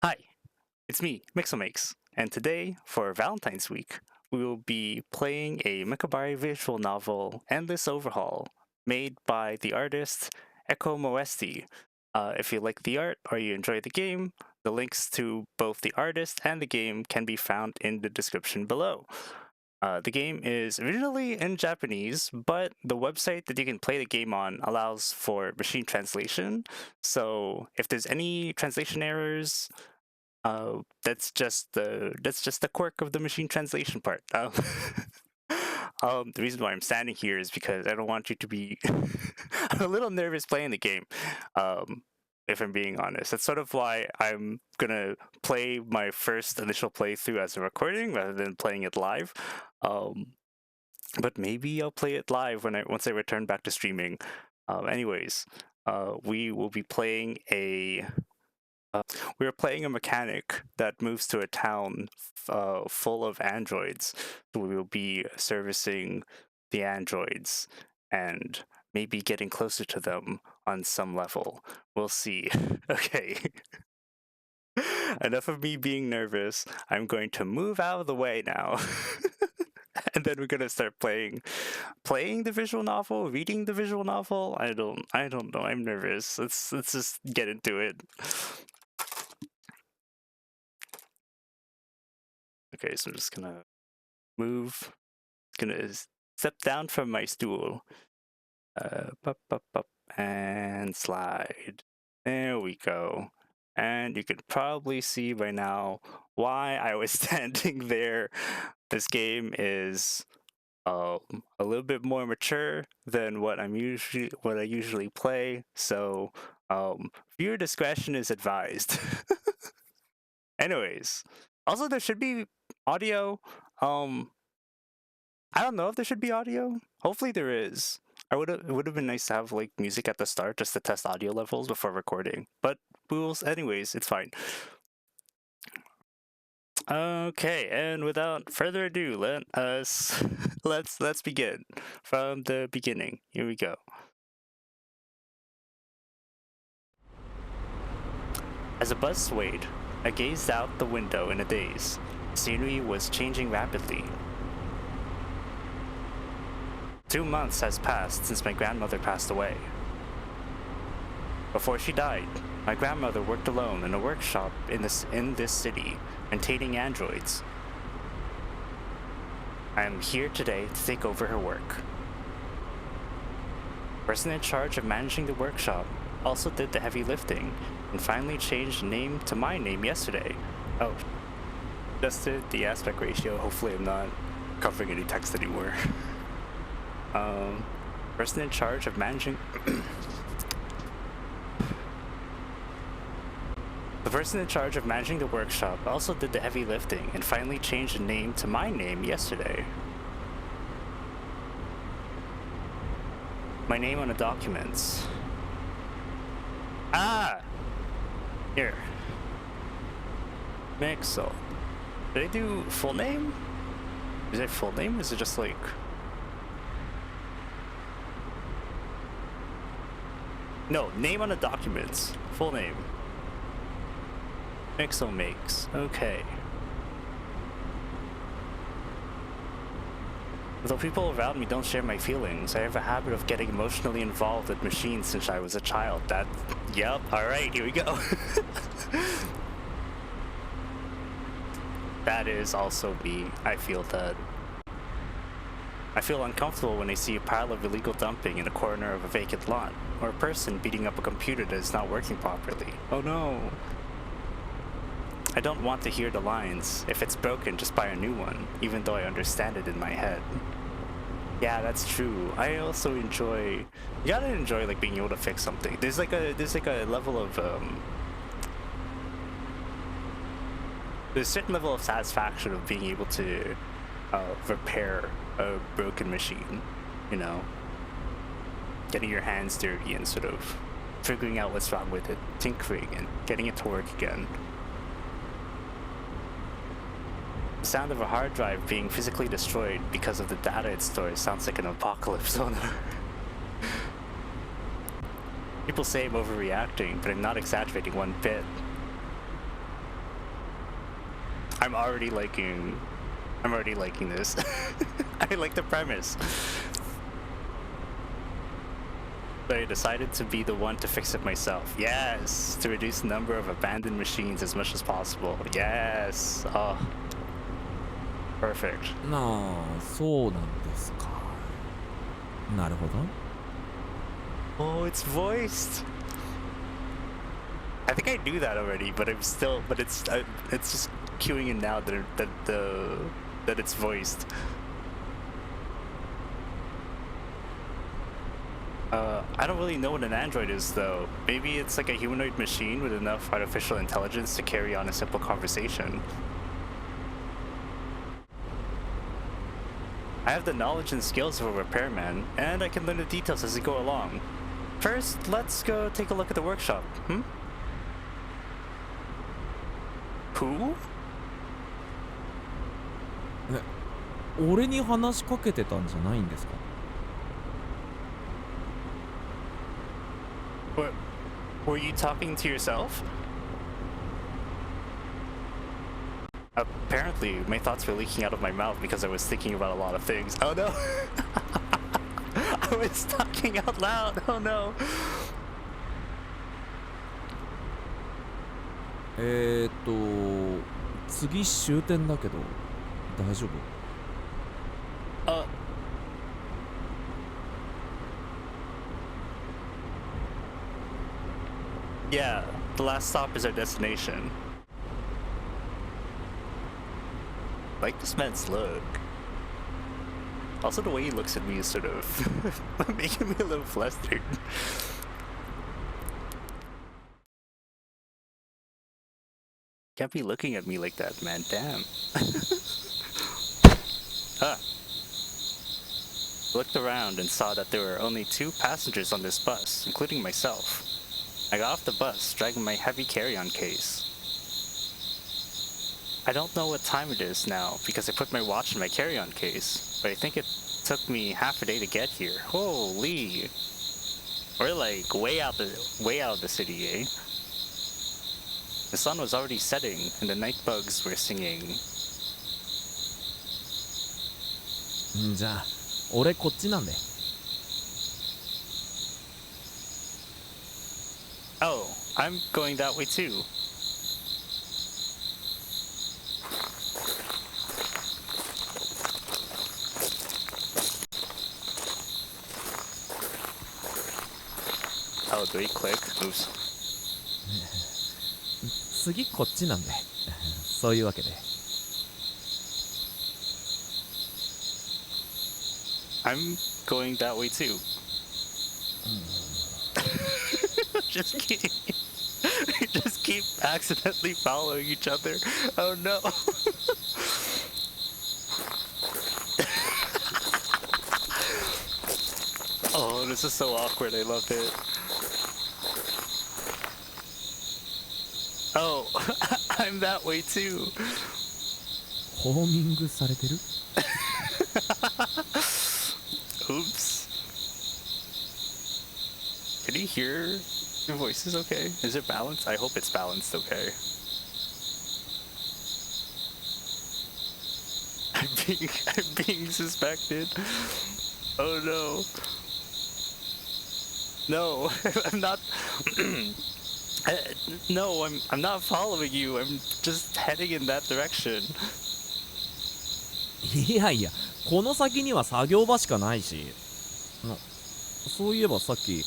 Hi, it's me, Mixomakes, and today, for Valentine's week, we will be playing a Mechabare visual novel, Endless Overhaul, made by the artist Ecomoesty. If you like the art or you enjoy the game, the links to both the artist and the game can be found in the description below. The game is originally in Japanese, but the website that you can play the game on allows for machine translation. So if there's any translation errors, that's just the quirk of the machine translation part. The reason why I'm standing here is because I don't want you to be I'm a little nervous playing the game. If I'm being honest, that's sort of why I'm gonna play my first initial playthrough as a recording rather than playing it live. But maybe I'll play it live once I return back to streaming. Anyways, we will be playing a we are playing a mechanic that moves to a town full of androids. So we will be servicing the androids and maybe getting closer to them on some level. We'll see. Okay. Enough of me being nervous. I'm going to move out of the way now. And then we're gonna start playing the visual novel, reading the visual novel. I don't know. I'm nervous. Let's just get into it. Okay, so I'm just gonna move. Gonna step down from my stool. And slide. There we go. And you can probably see by now why I was standing there. This game is a little bit more mature than what I usually play. So viewer discretion is advised. Anyways, also there should be audio. I don't know if there should be audio. Hopefully there is. It would have been nice to have like music at the start just to test audio levels before recording. But anyways, it's fine. Okay, and without further ado, let's begin from the beginning. Here we go. As a bus swayed, I gazed out the window in a daze. The scenery was changing rapidly. 2 months has passed since my grandmother passed away. Before she died, my grandmother worked alone in a workshop in this city, maintaining androids. I am here today to take over her work. The person in charge of managing the workshop also did the heavy lifting and finally changed the name to my name yesterday. Oh, adjusted the aspect ratio. Hopefully I'm not covering any text anymore. Person in charge of managing The person in charge of managing the workshop also did the heavy lifting and finally changed the name to my name yesterday. My name on the documents. Here. Mixel. Did I do full name? Is it full name? Is it just like... No, name on the documents. Full name. Mixel makes. Okay. Though people around me don't share my feelings, I have a habit of getting emotionally involved with machines since I was a child. Yep, alright, here we go. That is also me. I feel that. I feel uncomfortable when I see a pile of illegal dumping in a corner of a vacant lot, or a person beating up a computer that is not working properly. Oh no. I don't want to hear the lines. If it's broken, just buy a new one, even though I understand it in my head. Yeah, that's true. I also enjoy... You gotta enjoy like being able to fix something. There's like a level of there's a certain level of satisfaction of being able to repair a broken machine, you know? Getting your hands dirty and sort of figuring out what's wrong with it, tinkering and getting it to work again. The sound of a hard drive being physically destroyed because of the data it stores sounds like an apocalypse on Earth. People say I'm overreacting, but I'm not exaggerating one bit. I'm already liking this. I like the premise. But I decided to be the one to fix it myself. Yes, to reduce the number of abandoned machines as much as possible. Yes. Oh, perfect. なあ、そうなんですか。なるほど。Oh, it's voiced. I think I knew that already, but it's just queuing in now that it's voiced. I don't really know what an android is though. Maybe it's like a humanoid machine with enough artificial intelligence to carry on a simple conversation. I have the knowledge and skills of a repairman, and I can learn the details as we go along. First, let's go take a look at the workshop. Who? 俺に話しかけてたんじゃないんですか？ What? Were you talking to yourself? Apparently, my thoughts were leaking out of my mouth because I was thinking about a lot of things. Oh no! I was talking out loud. Oh no! 次終点だけど大丈夫？Yeah, the last stop is our destination. I like this man's look. Also, the way he looks at me is sort of making me a little flustered. Can't be looking at me like that, man. Damn. Huh. Looked around and saw that there were only 2 passengers on this bus, including myself. I got off the bus, dragging my heavy carry-on case. I don't know what time it is now because I put my watch in my carry-on case, but I think it took me half a day to get here. Holy! We're like way out of the city, eh? The sun was already setting and the night bugs were singing. じゃあ、俺こっちなんで。Oh, I'm going that way too. Oh, do we click? Oops. 次こっちなんで。そういうわけで。I'm going that way too. Just keep accidentally following each other. Oh no. Oh, this is so awkward. I love it. Oh, I'm that way too. ホーミングされてる？ Oops. Can you hear your voices okay? Is it balanced? I hope it's balanced okay. I'm being suspected. Oh no. No, I'm not. No, I'm not following you. I'm just heading in that direction. いやいや、この先には作業場しかないし。そういえばさっき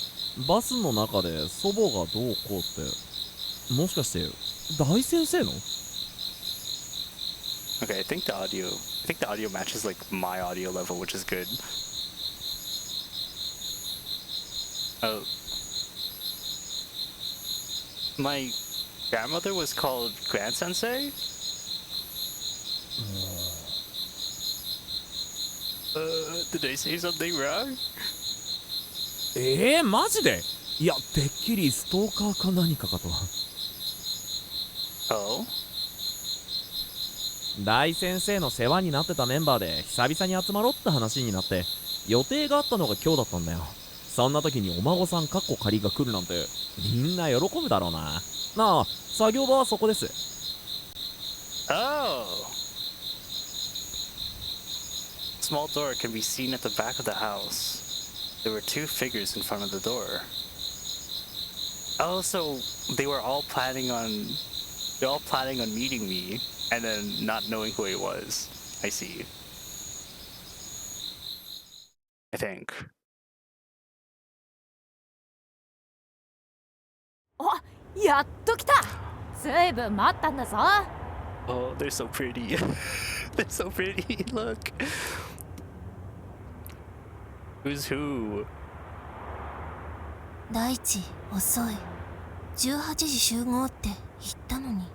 バスの中で祖母がどうこうってもしかして大先生の？ Okay, I think the audio matches like my audio level, which is good. Oh. My grandmother was called Grand Sensei? Did I say something wrong? マジで？いや、てっきりストーカーか何かかと。Oh? 大先生の世話になってたメンバーで久々に集まろうって話になって予定があったのが今日だったんだよ。そんな時にお孫さんかっこ仮が来るなんてみんな喜ぶだろうな。なあ、作業場はそこです。Oh! Small door can be seen at the back of the house. There were two figures in front of the door. Oh, so they were all planning on meeting me and then not knowing who he was. I see. I think. お、やっと来た。随分待ったんだぞ。Oh, they're so pretty. They're so pretty. Look. Who's who? 大地、遅い。18時集合って言ったのに。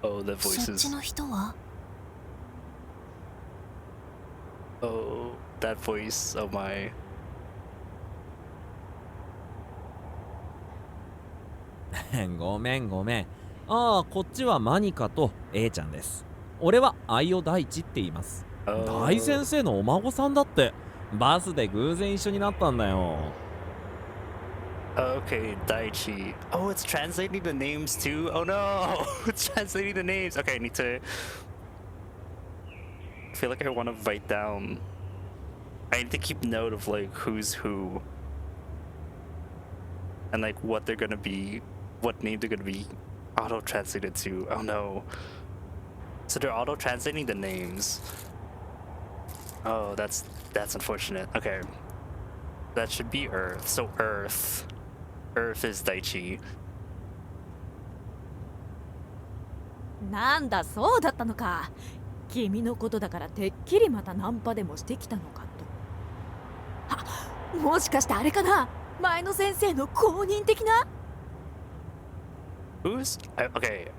Oh, the そっ voices. ちの人は Oh, that voice. Oh my. ごめん。ああ、こっちはマニカと A ちゃんです。俺は愛尾大地って言います。Oh. 大先生のお孫さんだって。バスで偶然一緒になったんだよ。Okay, Daichi. Oh, it's translating the names too? Oh no! It's translating the names! Okay, I need to... I feel like I want to write down... I need to keep note of like who's who. And like what they're gonna be... What name they're gonna be auto-translated to. Oh no. So they're auto-translating the names. Oh, that's unfortunate. Okay. That should be Earth. So Earth. Earth is Daichi. なんだ、そうだったのか。君のことだからてっきりまたナンパでもしてきたのかと。あ、もしかしてあれかな。前の先生の公認的な。Who's... Okay.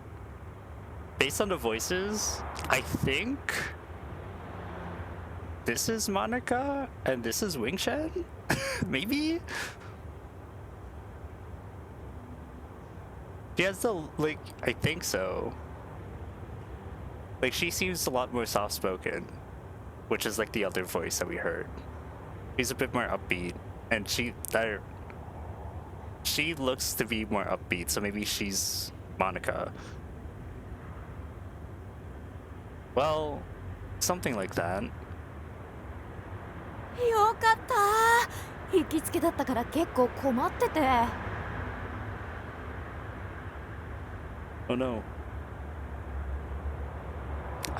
Based on the voices, I think... This is Monica, and this is Wing Chen? Maybe? She has the, like, I think so. Like, she seems a lot more soft-spoken, which is like the other voice that we heard. She's a bit more upbeat, and she looks to be more upbeat, so maybe she's Monica. Well, something like that. よかった。行きつけだったから結構困ってて。Oh no.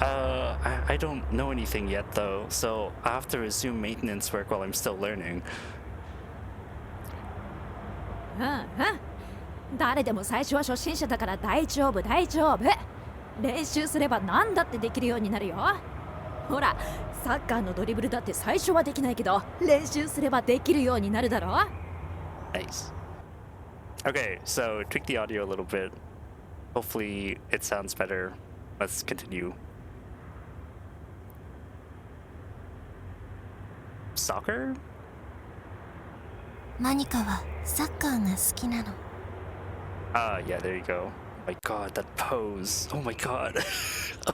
I don't know anything yet though, so I have to resume maintenance work while I'm still learning. 誰でも最初は初心者だから大丈夫。練習すれば何だってできるようになるよ。ほら、サッカーのドリブルだって最初はできないけど、練習すればできるようになるだろ。 Nice. Okay, so tweak the audio a little bit. Hopefully it sounds better. Let's continue. Soccer? マニカはサッカーが好きなの。 Ah, yeah, there you go. Oh my god, that pose. Oh my god.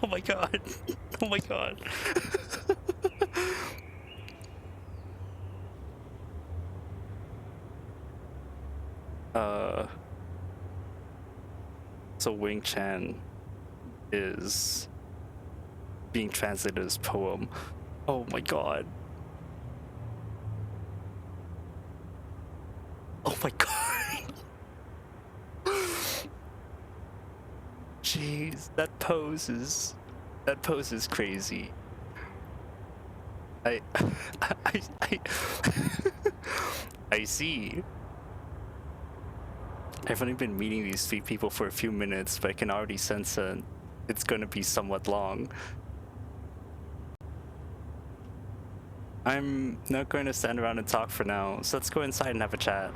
Oh my god. Oh my god. So Wing Chan is being translated as poem. Oh my god. Oh my god. Jeez, that pose is crazy. I I see. I've only been meeting these three people for a few minutes, but I can already sense that it's going to be somewhat long. I'm not going to stand around and talk for now, so let's go inside and have a chat.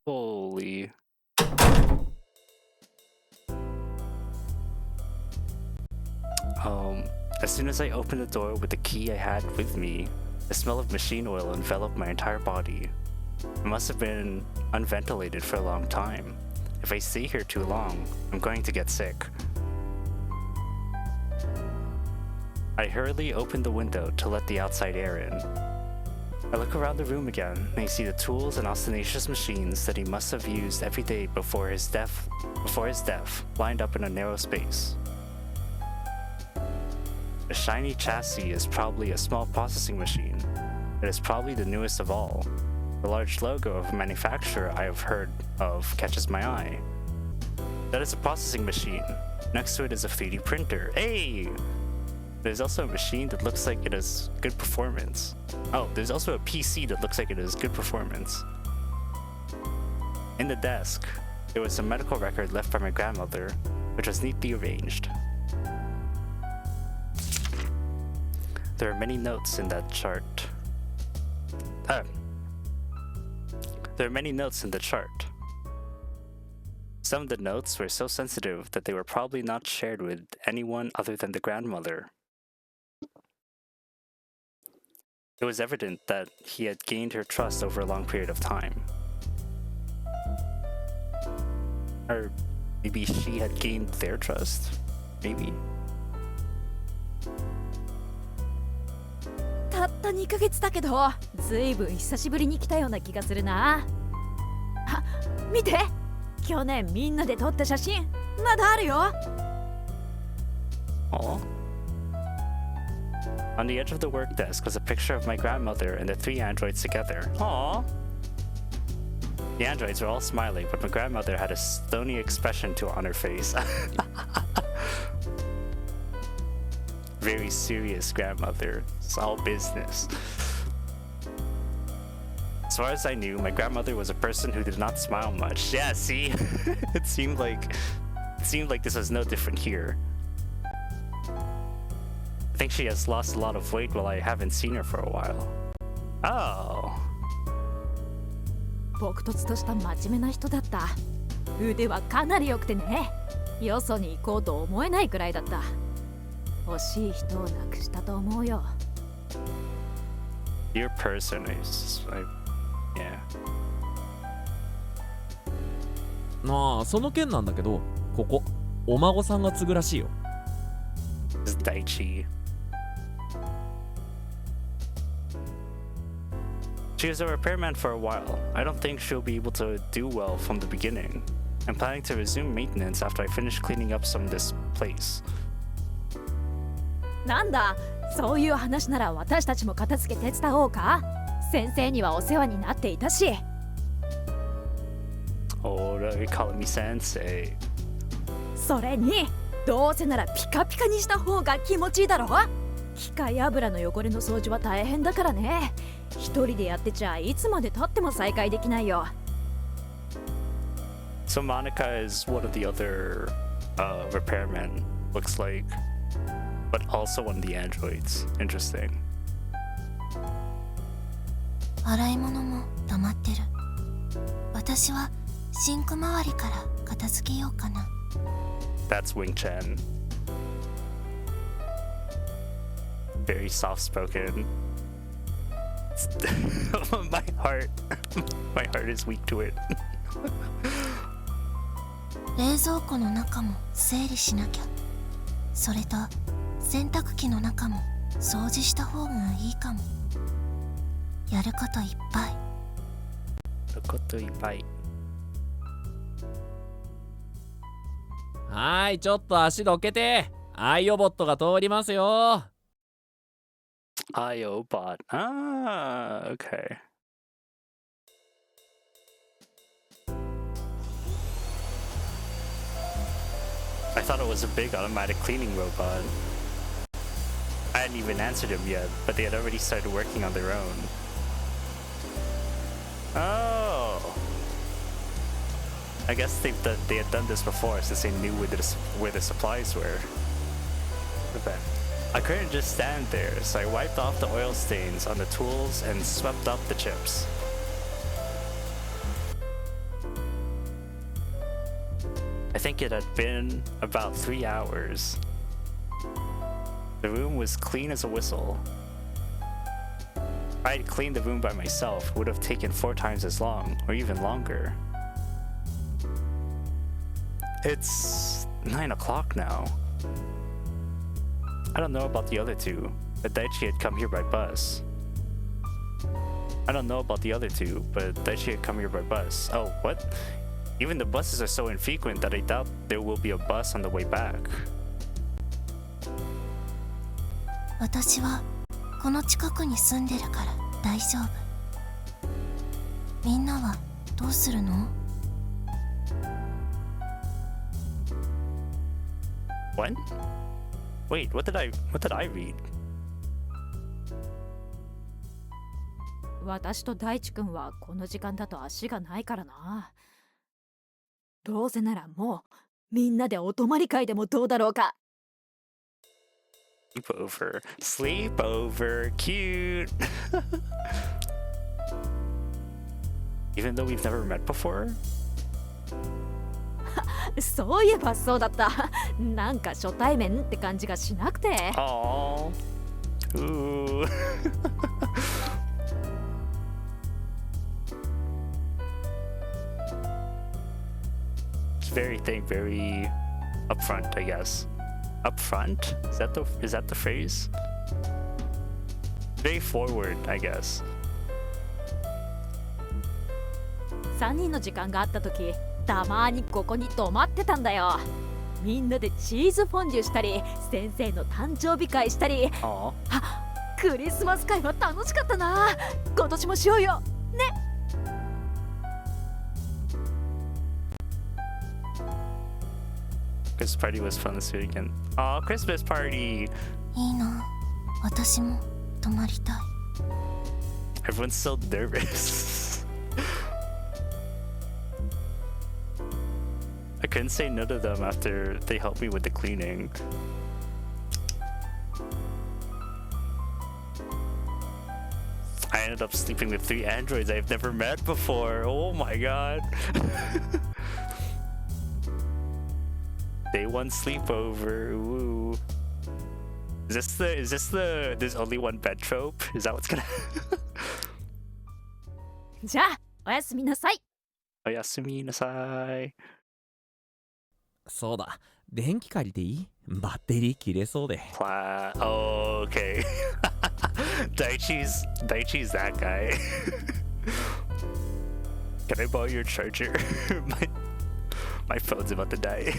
Holy. As soon as I opened the door with the key I had with me, the smell of machine oil enveloped my entire body. I must have been unventilated for a long time. If I stay here too long, I'm going to get sick. I hurriedly opened the window to let the outside air in. I look around the room again, and I see the tools and ostentatious machines that he must have used every day before his death, lined up in a narrow space. The shiny chassis is probably a small processing machine. It is probably the newest of all. The large logo of a manufacturer I have heard of catches my eye. That is a processing machine. Next to it is a 3D printer. Hey! There's also a machine that looks like it has good performance. Oh, there's also a PC that looks like it has good performance. In the desk, there was a medical record left by my grandmother, which was neatly arranged. There are many notes in that chart. There are many notes in the chart. Some of the notes were so sensitive that they were probably not shared with anyone other than the grandmother. It was evident that he had gained her trust over a long period of time. Or maybe she had gained their trust? Maybe. たった2ヶ月だけど、ずいぶん久しぶりに来たような気がするな。あ、見て、去年みんなで撮った写真、まだあるよ。Aw. On the edge of the work desk was a picture of my grandmother and the 3 androids together. Aww. The androids were all smiling, but my grandmother had a stony expression on her face. Very serious grandmother. It's all business. As far as I knew, my grandmother was a person who did not smile much. Yeah, see? It seemed like this was no different here. I think she has lost a lot of weight while I haven't seen her for a while. Oh. 朴訥とした真面目な人だった。腕はかなり良くてね。よそに行こうと思えないくらいだった。欲しい人を亡くしたと思うよ。Your person is, yeah. まあその件なんだけど、ここお孫さんが継ぐらしいよ。It's Daichi. She was a repairman for a while. I don't think she'll be able to do well from the beginning. I'm planning to resume maintenance after I finish cleaning up some of this place. なんだ、そういう話なら私たちも片付け手伝おうか。先生にはお世話になっていたし。Oh, you're calling me sensei. それに、どうせならピカピカにした方が気持ちいいだろ。機械油の汚れの掃除は大変だからね。一人でやってちゃいつまで経っても再開できないよ。So Monica is one of the other repairmen, looks like, but also one of the androids. Interesting. 洗い物も溜まってる。私はシンク周りから片付けようかな。That's Wing Chen. Very soft-spoken. my heart is weak to it. 冷蔵庫の中も整理しなきゃ。それと洗濯機の中も掃除した方がいいかも。やることいっぱい。はい、ちょっと足どけて。アイオボットが通りますよ。IOBot. Ah, okay. I thought it was a big automatic cleaning robot. I hadn't even answered him yet, but they had already started working on their own. Oh! I guess they had done this before since they knew where the supplies were. Okay. I couldn't just stand there, so I wiped off the oil stains on the tools and swept up the chips. I think it had been about 3 hours. The room was clean as a whistle. If I had cleaned the room by myself, it would have taken 4 times as long, or even longer. It's 9 o'clock now. I don't know about the other two, but Daichi had come here by bus. don't know about the other two, but Daichi had come here by bus. Oh, what? Even the buses are so infrequent that I doubt there will be a bus on the way back. 私はこの近くに住んでるから大丈夫。みんなはどうするの？ What? Wait, what did I read? 私と大地君はこの時間だと足がないからな。どうせならもうみんなでお泊まり会でもどうだろうか。Sleepover, cute. Even though we've never met before? そういえばそうだった。なんか初対面って感じがしなくて。Aww. Ooh. Very upfront, I guess. Upfront? Is that the phrase? Very forward, I guess. 3人の時間があった時、たまにここに泊まってたんだよ。みんなでチーズフォンデュしたり、先生の誕生日会したり。あ、クリスマス会は楽しかったな。今年もしようよ。ね。Christmas party was fun this weekend. Aw, Christmas party! いいな。私も泊まりたい。Everyone's so nervous. I couldn't say no to them after they helped me with the cleaning. I ended up sleeping with 3 androids I've never met before. Oh my god. Day 1 sleepover. Ooh. Is this the there's only one bed trope? Is that what's gonna じゃあおやすみなさい。おやすみなさい。そうだ、電気借りていい？バッテリー切れそうで。Oh, okay. Daichi's that guy. Can I borrow your charger? My phone's about to die.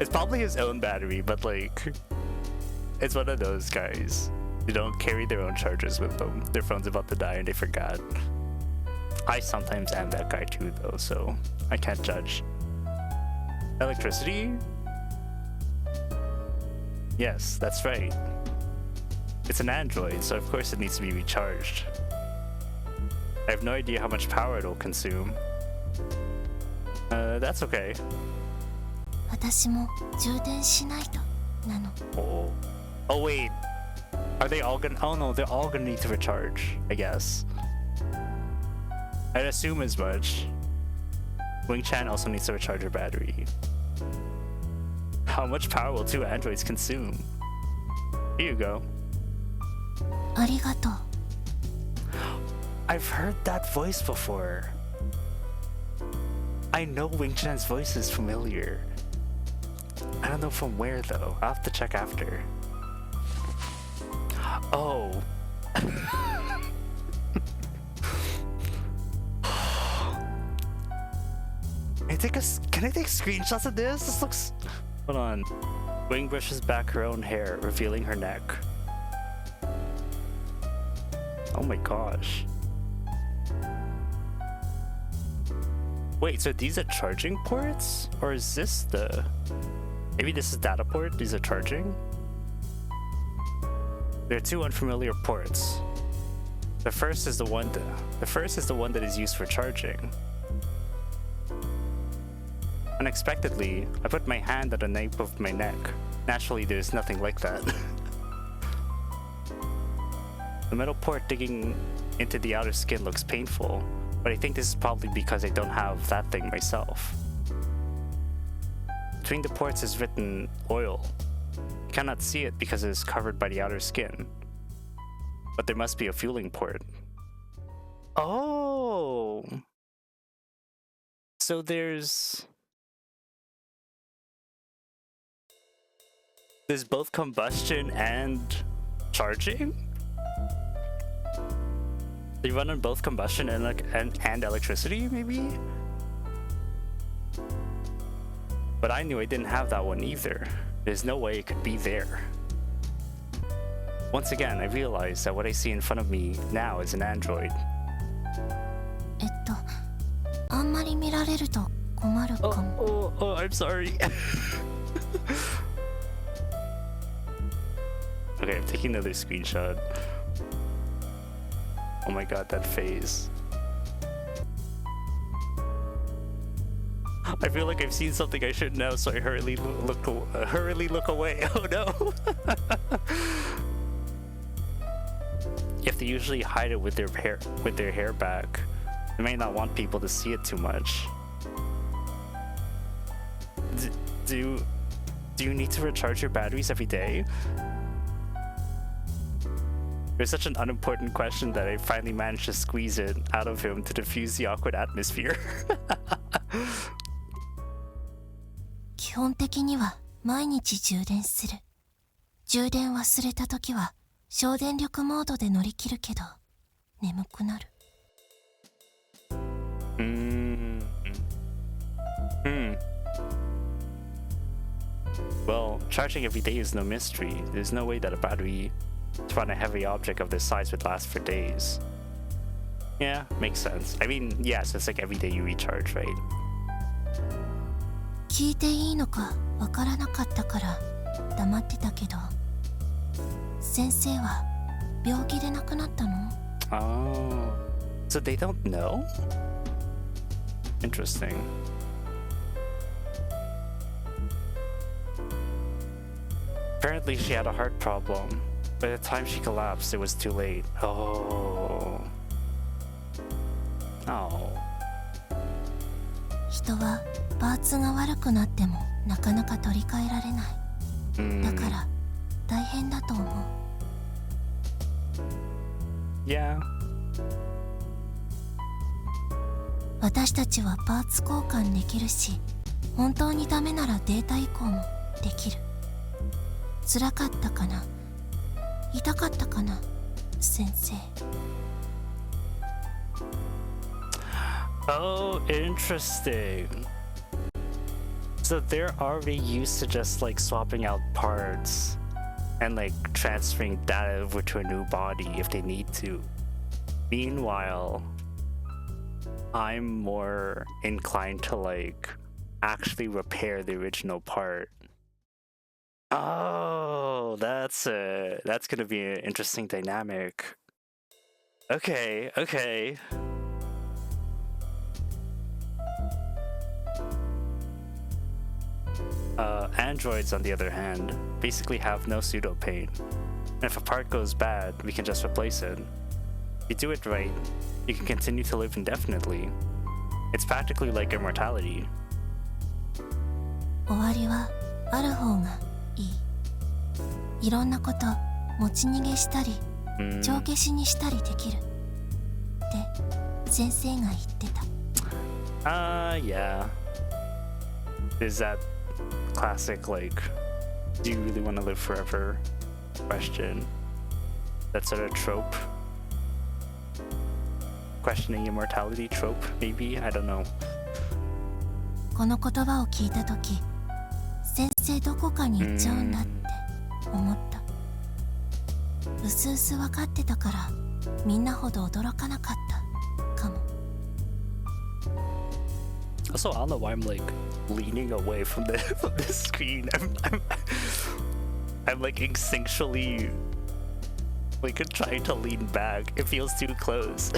It's probably his own battery, but like, it's one of those guys who don't carry their own chargers with them. Their phone's about to die and they forgot. I sometimes am that guy too, though, so I can't judge. Electricity? Yes, that's right. It's an android, so of course it needs to be recharged. I have no idea how much power it'll consume. That's okay. 私も充電しないとなの。Oh wait. Are they all gonna... Oh no, they're all gonna need to recharge, I guess. I'd assume as much. Wing-chan also needs to recharge her battery. How much power will 2 androids consume? Here you go. ありがとう。I've heard that voice before. I know Wing-chan's voice is familiar. I don't know from where though. I'll have to check after. Oh. Can I take screenshots of this? This looks... Hold on. Wing brushes back her own hair, revealing her neck. Oh my gosh. Wait, so these are charging ports? Or is this the... Maybe this is data port, these are charging? There are 2 unfamiliar ports. The first is the one that is used for charging. Unexpectedly, I put my hand at the nape of my neck. Naturally, there's nothing like that. The metal port digging into the outer skin looks painful, but I think this is probably because I don't have that thing myself. Between the ports is written oil. I cannot see it because it is covered by the outer skin. But there must be a fueling port. Oh! So there's both combustion and charging? They run on both combustion and electricity, maybe? But I knew I didn't have that one either. There's no way it could be there. Once again, I realized that what I see in front of me now is an android. あんまり見られると困るかも。Oh, I'm sorry. Okay, I'm taking another screenshot. Oh my god, that phase. I feel like I've seen something I shouldn't know, so I hurriedly look away. Oh no! If they usually hide it with their hair back, they may not want people to see it too much. Do you need to recharge your batteries every day? It's such an unimportant question that I finally managed to squeeze it out of him to diffuse the awkward atmosphere. 基本的には毎日充電する。充電忘れた時は省電力モードで乗り切るけど眠くなる。Well, charging every day is no mystery. There's no way that a battery to run a heavy object of this size would last for days. Yeah, makes sense. I mean, yes, it's like every day you recharge, right? 聞いていいのかわからなかったから黙ってたけど、先生は病気で亡くなったの？ Oh, so they don't know? Interesting. Apparently she had a heart problem. By the time she collapsed, it was too late. Oh. Oh. 人はパーツが悪くなってもなかなか取り替えられない。だから大変だと思う。Yeah. 私たちはパーツ交換できるし、本当にダメならデータ移行もできる。辛かったかな？痛かったかな？先生。Oh, interesting. So they're already used to just like swapping out parts and like transferring data over to a new body if they need to. Meanwhile, I'm more inclined to like actually repair the original part. Oh, that's gonna be an interesting dynamic. Okay. Androids, on the other hand, basically have no pseudo pain. And if a part goes bad, we can just replace it. If you do it right, you can continue to live indefinitely. It's practically like immortality. 終わりはある方がいい。いろんなこと持ち逃げしたり、帳消しにしたりできる。って先生が言ってた。Yeah. Is that classic, like, do you really want to live forever question? That sort of trope. Questioning immortality trope, maybe? I don't know. この言葉を聞いたとき、先生どこかに行っちゃうんだって思った。うすうす分かってたからみんなほど驚かなかったかも。Also, I don't know why I'm like leaning away from the screen. I'm like instinctually like trying to lean back. It feels too close.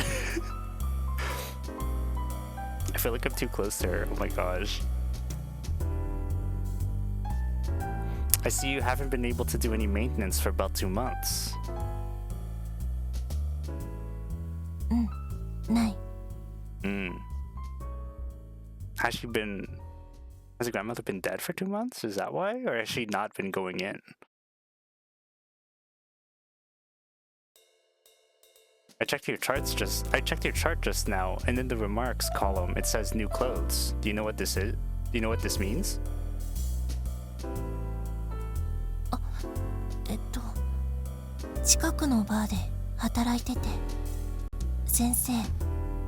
I feel like I'm too close to her. Oh my gosh. I see you haven't been able to do any maintenance for about 2 months. ない。Has the grandmother been dead for 2 months? Is that why? Or has she not been going in? I checked your chart just now, and in the remarks column it says new clothes. Do you know what this is? Do you know what this means? 近くのバーで働いてて、先生、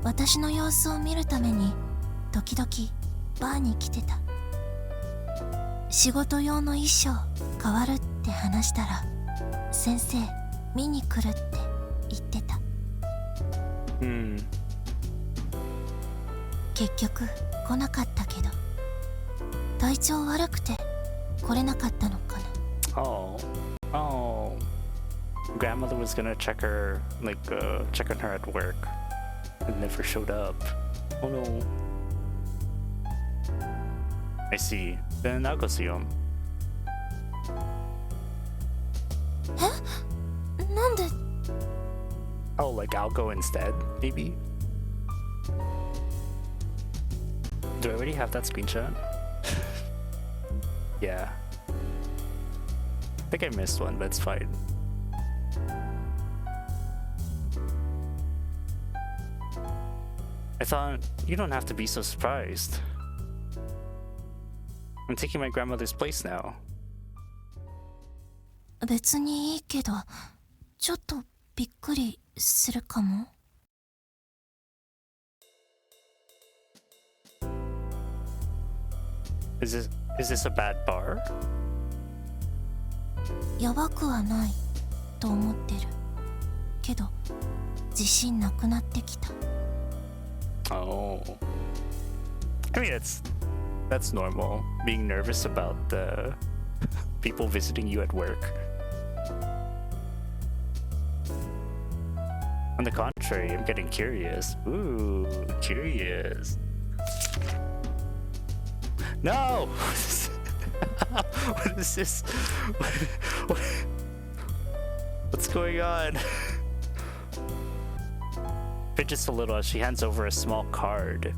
私の様子を見るために時々バーに来てた。仕事用の衣装変わるって話したら、先生見に来るって言ってた。結局来なかったけど、体調悪くて来れなかったのかな。Oh, grandmother was gonna check her, check on her at work, and never showed up. Oh no. I see. Then I'll go see him. え？なんで？ Oh, I'll go instead, maybe? Do I already have that screenshot? Yeah. I think I missed one, but it's fine. I thought, you don't have to be so surprised. I'm taking my grandmother's place now. 別にいいけど、ちょっとびっくりするかも。Is this a bad bar? やばくはないと思ってるけど、自信なくなってきた。Oh. I mean, that's normal. Being nervous about people visiting you at work. On the contrary, I'm getting curious. Ooh, curious. No! What is this? What's going on? Fidgets a little as she hands over a small card.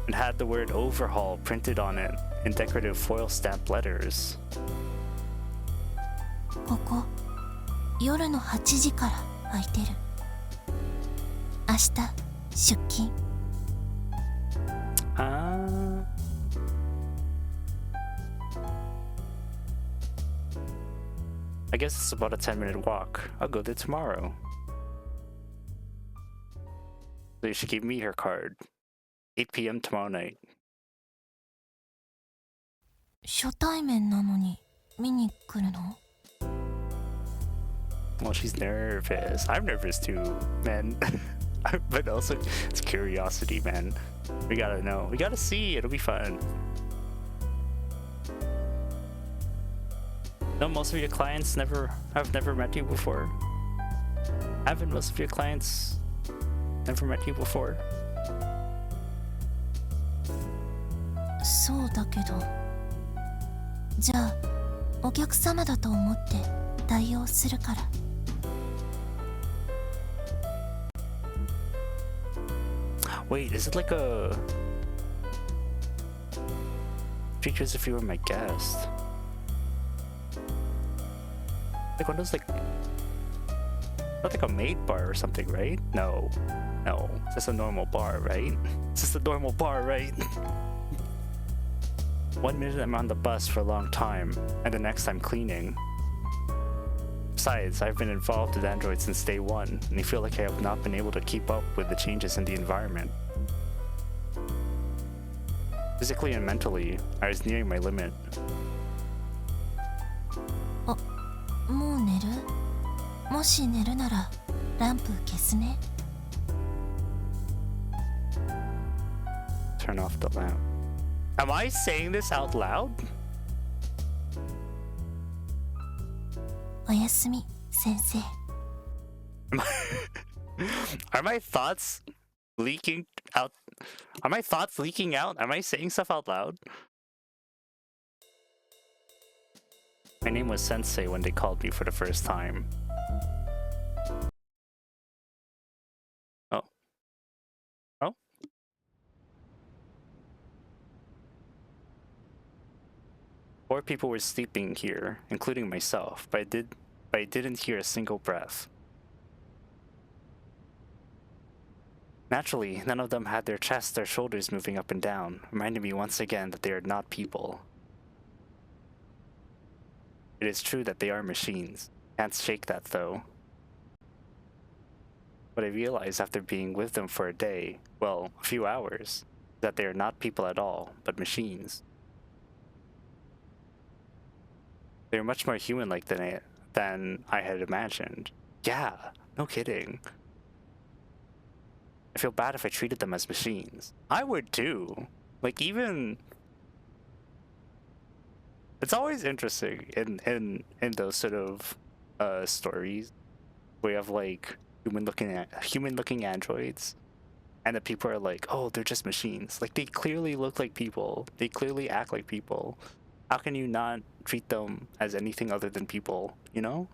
It had the word Overhaul printed on it in decorative foil stamped letters. ここ、夜の8時から空いてる。明日、出勤。I guess it's about a 10-minute walk. I'll go there tomorrow. So you should give me her card. 8 p.m. tomorrow night. 初対面なのに見に来るの？ Well, she's nervous. I'm nervous too, man. But also, it's curiosity, man. We gotta know. We gotta see. It'll be fun. No, most of your clients have never met you before. Haven't most of your clients never met you before? そうだけど、じゃあお客様だと思って対応するから。Wait, is it like a treat you as if you were my guest? Like one of those not like a maid bar or something, right? No, it's just a normal bar, right? It's just a normal bar, right? 1 minute I'm on the bus for a long time, and the next I'm cleaning. Besides, I've been involved with Android since day one, and I feel like I have not been able to keep up with the changes in the environment. Physically and mentally, I was nearing my limit. もう寝る？もし寝るならランプ消すね。Turn off the lamp. Am I saying this out loud? おやすみ、先生。Are my thoughts leaking out? Are my thoughts leaking out? Am I saying stuff out loud? My name was Sensei when they called me for the first time. Oh. Oh? 4 people were sleeping here, including myself, but I didn't hear a single breath. Naturally, none of them had their chests or shoulders moving up and down, reminding me once again that they are not people. It is true that they are machines. Can't shake that though. What I realized after being with them for a day, well, a few hours, is that they are not people at all, but machines. They are much more human-like than I had imagined. Yeah, no kidding. I feel bad if I treated them as machines. I would too. Like, even... It's always interesting in those sort of stories where you have like human-looking androids, and the people are like, oh, they're just machines. Like, they clearly look like people. They clearly act like people. How can you not treat them as anything other than people, you know?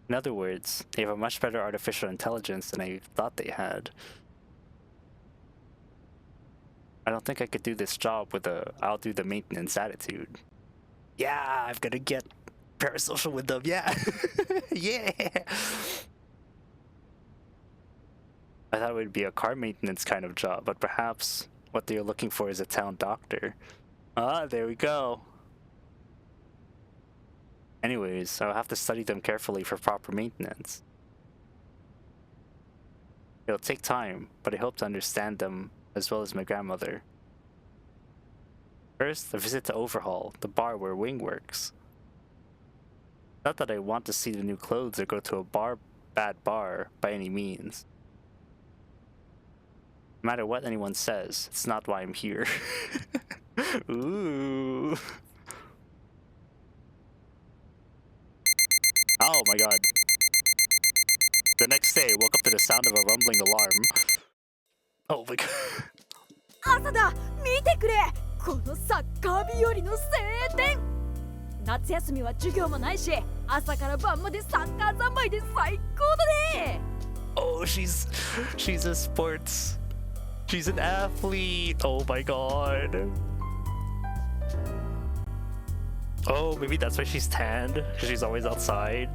In other words, they have a much better artificial intelligence than I thought they had. I don't think I could do this job with a I'll do the maintenance attitude. Yeah, I'm gonna get parasocial with them, yeah! Yeah! I thought it would be a car maintenance kind of job, but perhaps what they're looking for is a town doctor. Ah, there we go. Anyways, I'll have to study them carefully for proper maintenance. It'll take time, but I hope to understand them as well as my grandmother. First, a visit to Overhaul, the bar where Wing works. Not that I want to see the new clothes or go to a bad bar by any means. No matter what anyone says, it's not why I'm here. Ooh. Oh my god. The next day, I woke up to the sound of a rumbling alarm. Oh my god. 朝だ、見てくれ、このサッカー日和の晴天。夏休みは授業もないし、朝から晩までサッカー三昧で最高だね。Oh, she's a sports. She's an athlete. Oh my god. Oh, maybe that's why she's tanned, because she's always outside.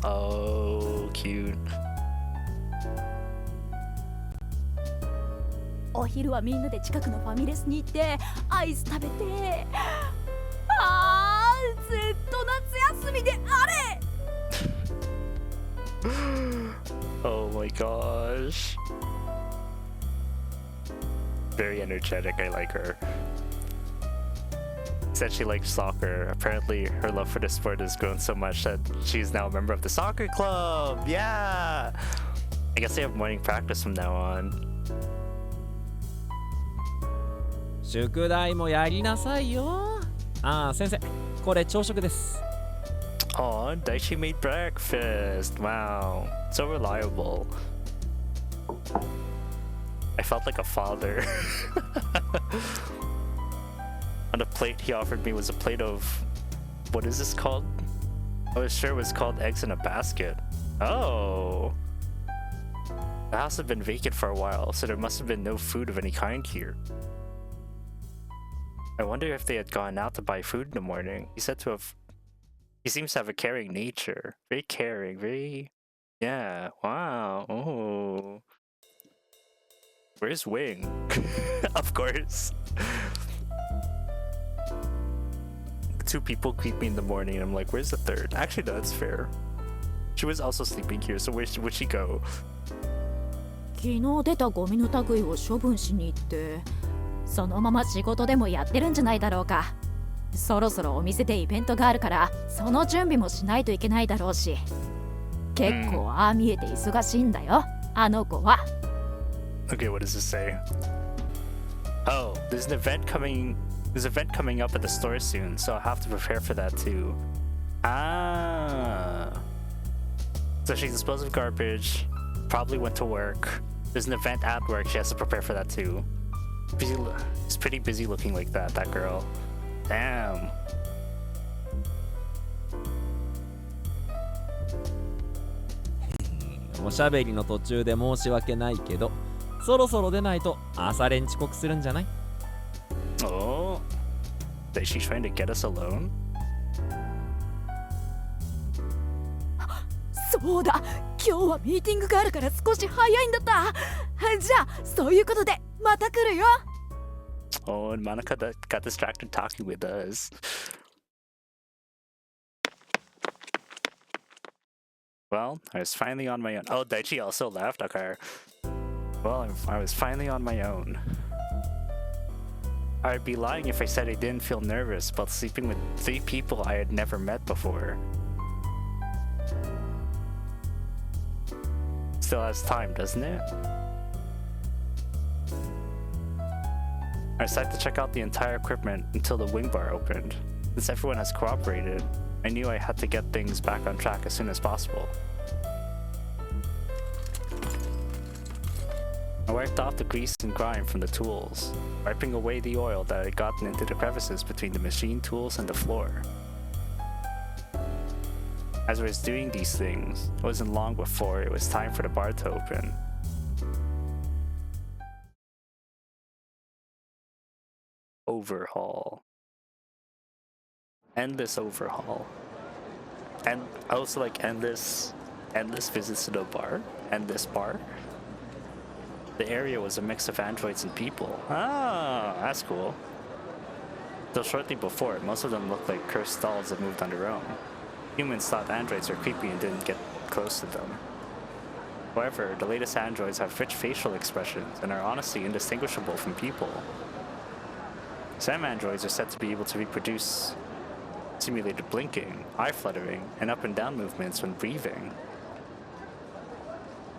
Oh, cute. お昼はみんなで近くのファミレスに行ってアイス食べて、あー、ずっと夏休みであれ。Oh my gosh. Very energetic, I like her. Said she likes soccer. Apparently, her love for the sport has grown so much that she's now a member of the soccer club. Yeah! I guess they have morning practice from now on. 宿題もやりなさいよ。ああ、先生、これ朝食です。Oh, Daichi made breakfast. Wow, so reliable. I felt like a father. On the plate he offered me was a plate of... What is this called? I was sure it was called eggs in a basket. Oh! The house had been vacant for a while, so there must have been no food of any kind here. I wonder if they had gone out to buy food in the morning. He seems to have a caring nature. Very caring, very... Yeah, wow, oh... Where's Wing? Of course. Two people greet me in the morning and I'm like, where's the third? Actually, no, that's fair. She was also sleeping here, so where would she go? 昨日出たゴミの類を処分しに行って、そのまま仕事でもやってるんじゃないだろうか。そろそろお店でイベントがあるから、その準備もしないといけないだろうし。結構ああ見えて忙しいんだよ、あの子は。Okay, what does this say? Oh, there's an event coming up at the store soon, so I'll have to prepare for that too. Ah. So she disposed of garbage, probably went to work. There's an event at work, she has to prepare for that too. She's pretty busy looking like that girl. Damn. おしゃべりの途中で申し訳ないけど、そろそろ出ないと朝練遅刻するんじゃない？ Oh, is she trying to get us alone? そうだ、今日はミーティングがあるから少し早いんだった。じゃあそういうことでまた来るよ。 Oh, and Monica got distracted talking with us. Well, I was finally on my own. Oh, Daichi also left? Okay. Well, I was finally on my own. I'd be lying if I said I didn't feel nervous about sleeping with 3 people I had never met before. Still has time, doesn't it? I decided to check out the entire equipment until the wing bar opened. Since everyone has cooperated, I knew I had to get things back on track as soon as possible. I wiped off the grease and grime from the tools, wiping away the oil that had gotten into the crevices between the machine tools and the floor. As I was doing these things, it wasn't long before it was time for the bar to open. Overhaul. Endless overhaul. And also like endless visits to the bar. Endless bar. The area was a mix of androids and people. Ah, that's cool. Though shortly before, most of them looked like cursed dolls that moved on their own. Humans thought androids were creepy and didn't get close to them. However, the latest androids have rich facial expressions and are honestly indistinguishable from people. Some androids are said to be able to reproduce simulated blinking, eye fluttering, and up and down movements when breathing.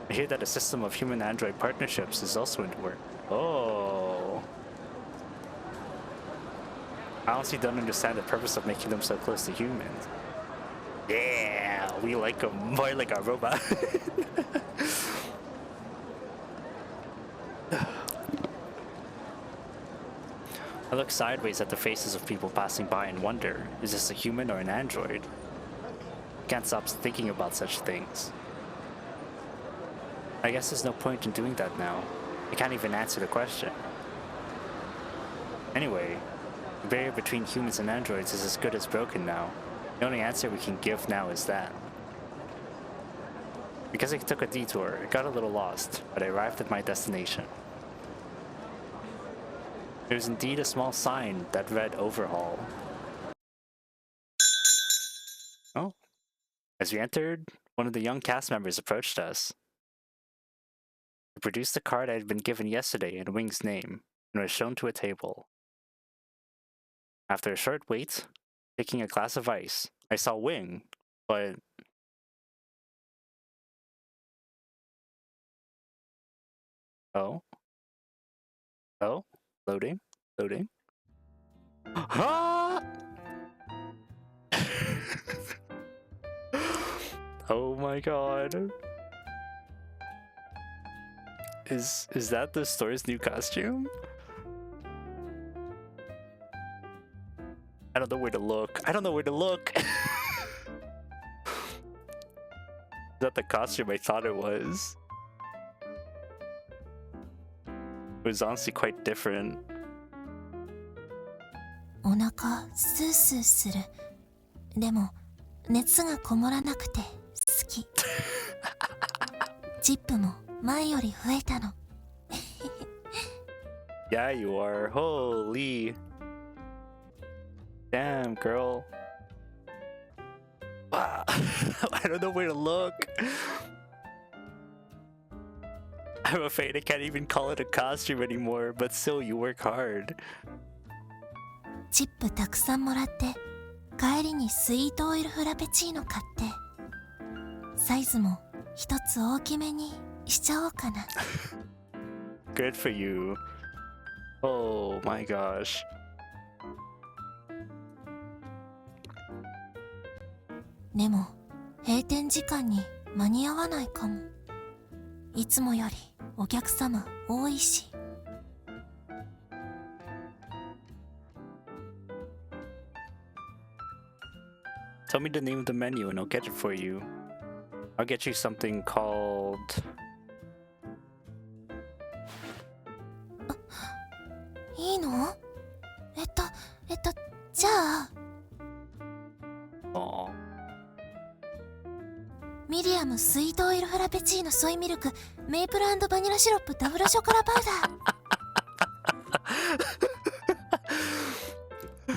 I hear that a system of human-android partnerships is also in the work. Oh. I honestly don't understand the purpose of making them so close to humans. Yeah, we like them more like a robot. I look sideways at the faces of people passing by and wonder, is this a human or an android? I can't stop thinking about such things. I guess there's no point in doing that now. I can't even answer the question. Anyway, the barrier between humans and androids is as good as broken now. The only answer we can give now is that. Because I took a detour, I got a little lost, but I arrived at my destination. There was indeed a small sign that read Overhaul. Oh. As we entered, one of the young cast members approached us. He produced the card I had been given yesterday in Wing's name and was shown to a table. After a short wait, taking a glass of ice, I saw Wing, but... Oh? Oh? Loading? Loading? Ah! Oh my god. Is that the store's new costume? I don't know where to look. I don't know where to look. Is that the costume I thought it was? It was honestly quite different. お腹スースーする。でも熱がこもらなくて好き。チップも前より増えたの。Yeah, you are. Holy. Damn, girl. Wow. I don't know where to look. I'm afraid I can't even call it a costume anymore, but still, you work hard. チップたくさんもらって帰りにスイートオイルフラペチーノ買ってサイズも一つ大きめにしちゃおうかな。Good for you. Oh my gosh. でも閉店時間に間に合わないかも。いつもよりお客様多いし。Tell me the name of the menu and I'll get it for you. I'll get you something called... いいの？じゃあ。Aw. ミディアムスイートオイルフラペチーノソイミルクメープル&バニラシロップダブルショコラパウダー。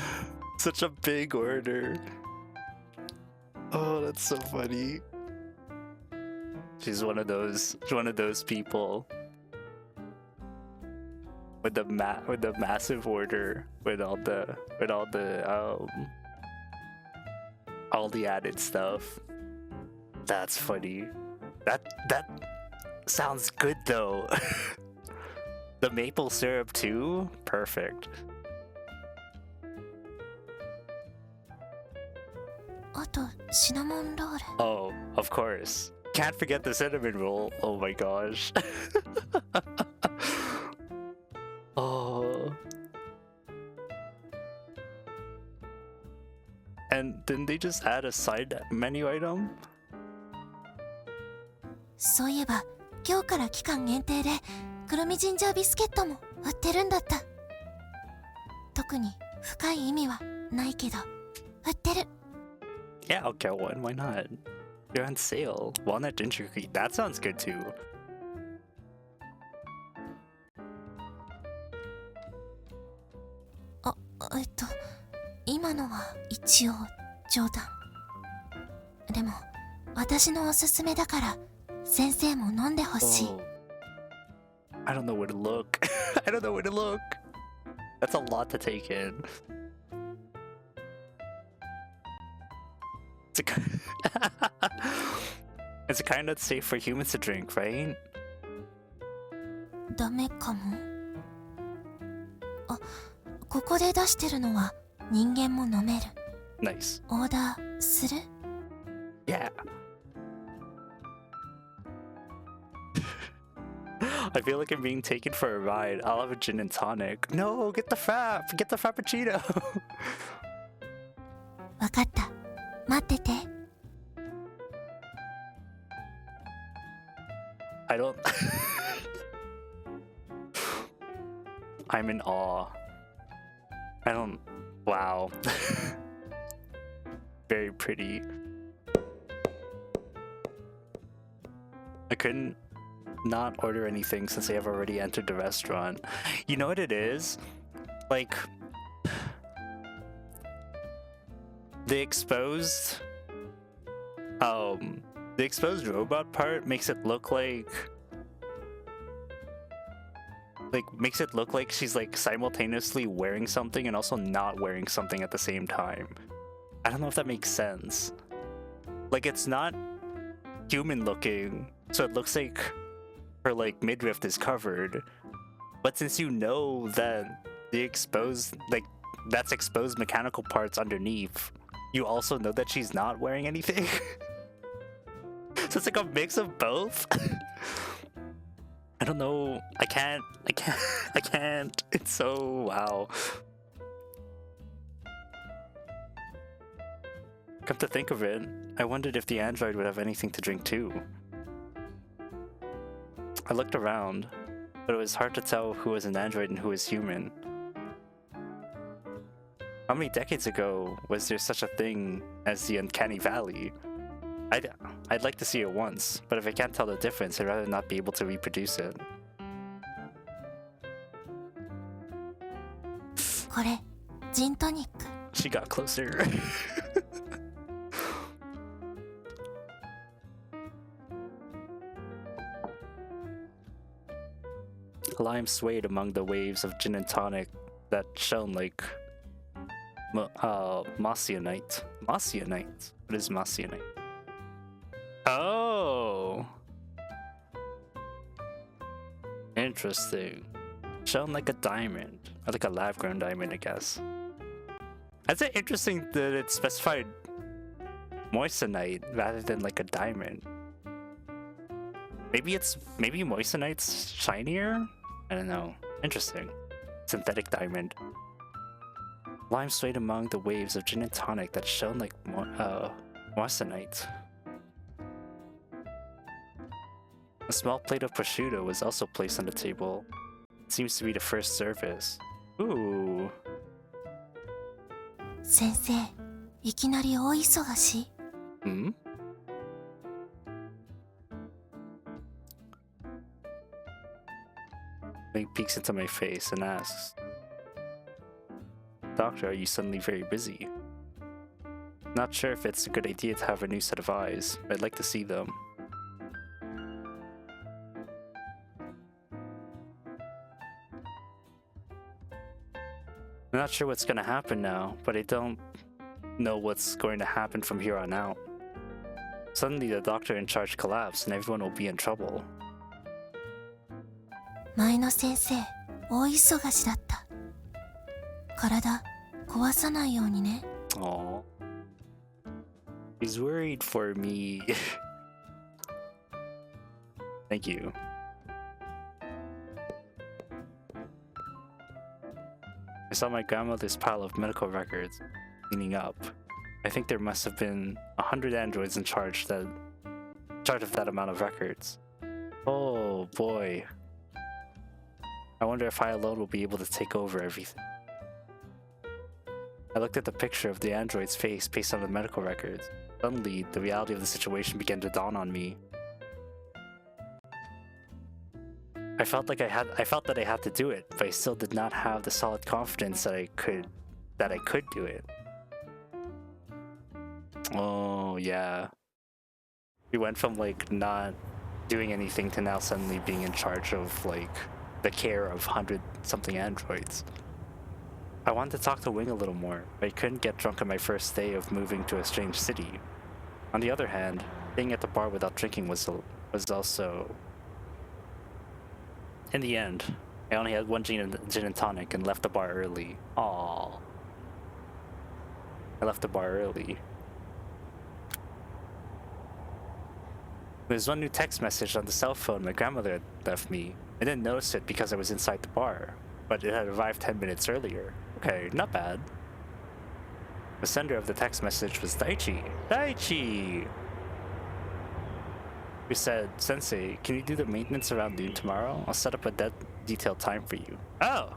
Such a big order. Oh, that's so funny. She's one of those people with the massive order with all the added stuff. That's funny. That sounds good though. The maple syrup too? Perfect. あとシナモンロール。 Oh, of course. Can't forget the cinnamon roll. Oh my gosh. Oh. And didn't they just add a side menu item? そういえば今日から期間限定でくるみジンジャービスケットも売ってるんだった。特に深い意味はないけど売ってる。 Yeah, I'll get one. Why not? They're on sale. Walnut ginger cookie. That sounds good too. あ、今のは一応冗談。でも私のおすすめだから先生も飲んでほしい。 Oh. I don't know where to look. I don't know where to look. That's a lot to take in. It's kind of safe for humans to drink, right? ダメかも。あ、ここで出してるのは人間も飲める。 Nice. オーダーする？ Yeah. I feel like I'm being taken for a ride. I'll have a gin and tonic. No, get the frap. Get the frappuccino. わかった。待ってて。 I don't. I'm in awe. I don't. Wow. Very pretty. I couldn't not order anything since I have already entered the restaurant. You know what it is? Like, the exposed robot part makes it look like she's like simultaneously wearing something and also not wearing something at the same time. I don't know if that makes sense. Like, it's not human looking, so it looks like her like midriff is covered, but since you know that the exposed that's exposed mechanical parts underneath, you also know that she's not wearing anything. So it's like a mix of both. I don't know. I can't. It's so wow. Come to think of it, I wondered if the android would have anything to drink too. I looked around, but it was hard to tell who was an android and who was human. How many decades ago was there such a thing as the Uncanny Valley? I'd like to see it once, but if I can't tell the difference, I'd rather not be able to reproduce it. これジントニック。 She got closer. Lime swayed among the waves of gin and tonic that shone like Mossionite. Mossionite? What is Mossionite? Oh! Interesting. Shone like a diamond. Or like a lab-grown diamond, I guess. That's it interesting that it specified moissanite rather than like a diamond. Maybe moissanite's shinier? I don't know. Interesting. Synthetic diamond. Lime swayed among the waves of gin and tonic that shone like moissanite. A small plate of prosciutto was also placed on the table. It seems to be the first service. Ooh. 先生、いきなり大忙し。Hmm? He peeks into my face and asks, Doctor, are you suddenly very busy? Not sure if it's a good idea to have a new set of eyes, but I'd like to see them. I'm not sure what's gonna happen now, but I don't know what's going to happen from here on out. Suddenly the doctor in charge collapsed and everyone will be in trouble. 前の先生、大忙しだった。体壊さないようにね。Aww. He's worried for me. Thank you. I saw my grandmother's pile of medical records cleaning up. I think there must have been 100 androids in charge of that amount of records. Oh boy. I wonder if I alone will be able to take over everything. I looked at the picture of the android's face based on the medical records. Suddenly, the reality of the situation began to dawn on me. I felt that I had to do it, but I still did not have the solid confidence that I could do it. Oh yeah. We went from like not doing anything to now suddenly being in charge of like the care of 100-something androids. I wanted to talk to Wing a little more, but I couldn't get drunk on my first day of moving to a strange city. On the other hand, staying at the bar without drinking was also... In the end, I only had one gin and tonic and left the bar early. Aww. I left the bar early. There's one new text message on the cell phone my grandmother had left me. I didn't notice it because I was inside the bar, but it had arrived 10 minutes earlier. Okay, not bad. The sender of the text message was Daichi. Daichi! Who said, Sensei, can you do the maintenance around noon tomorrow? I'll set up a detailed time for you. Oh!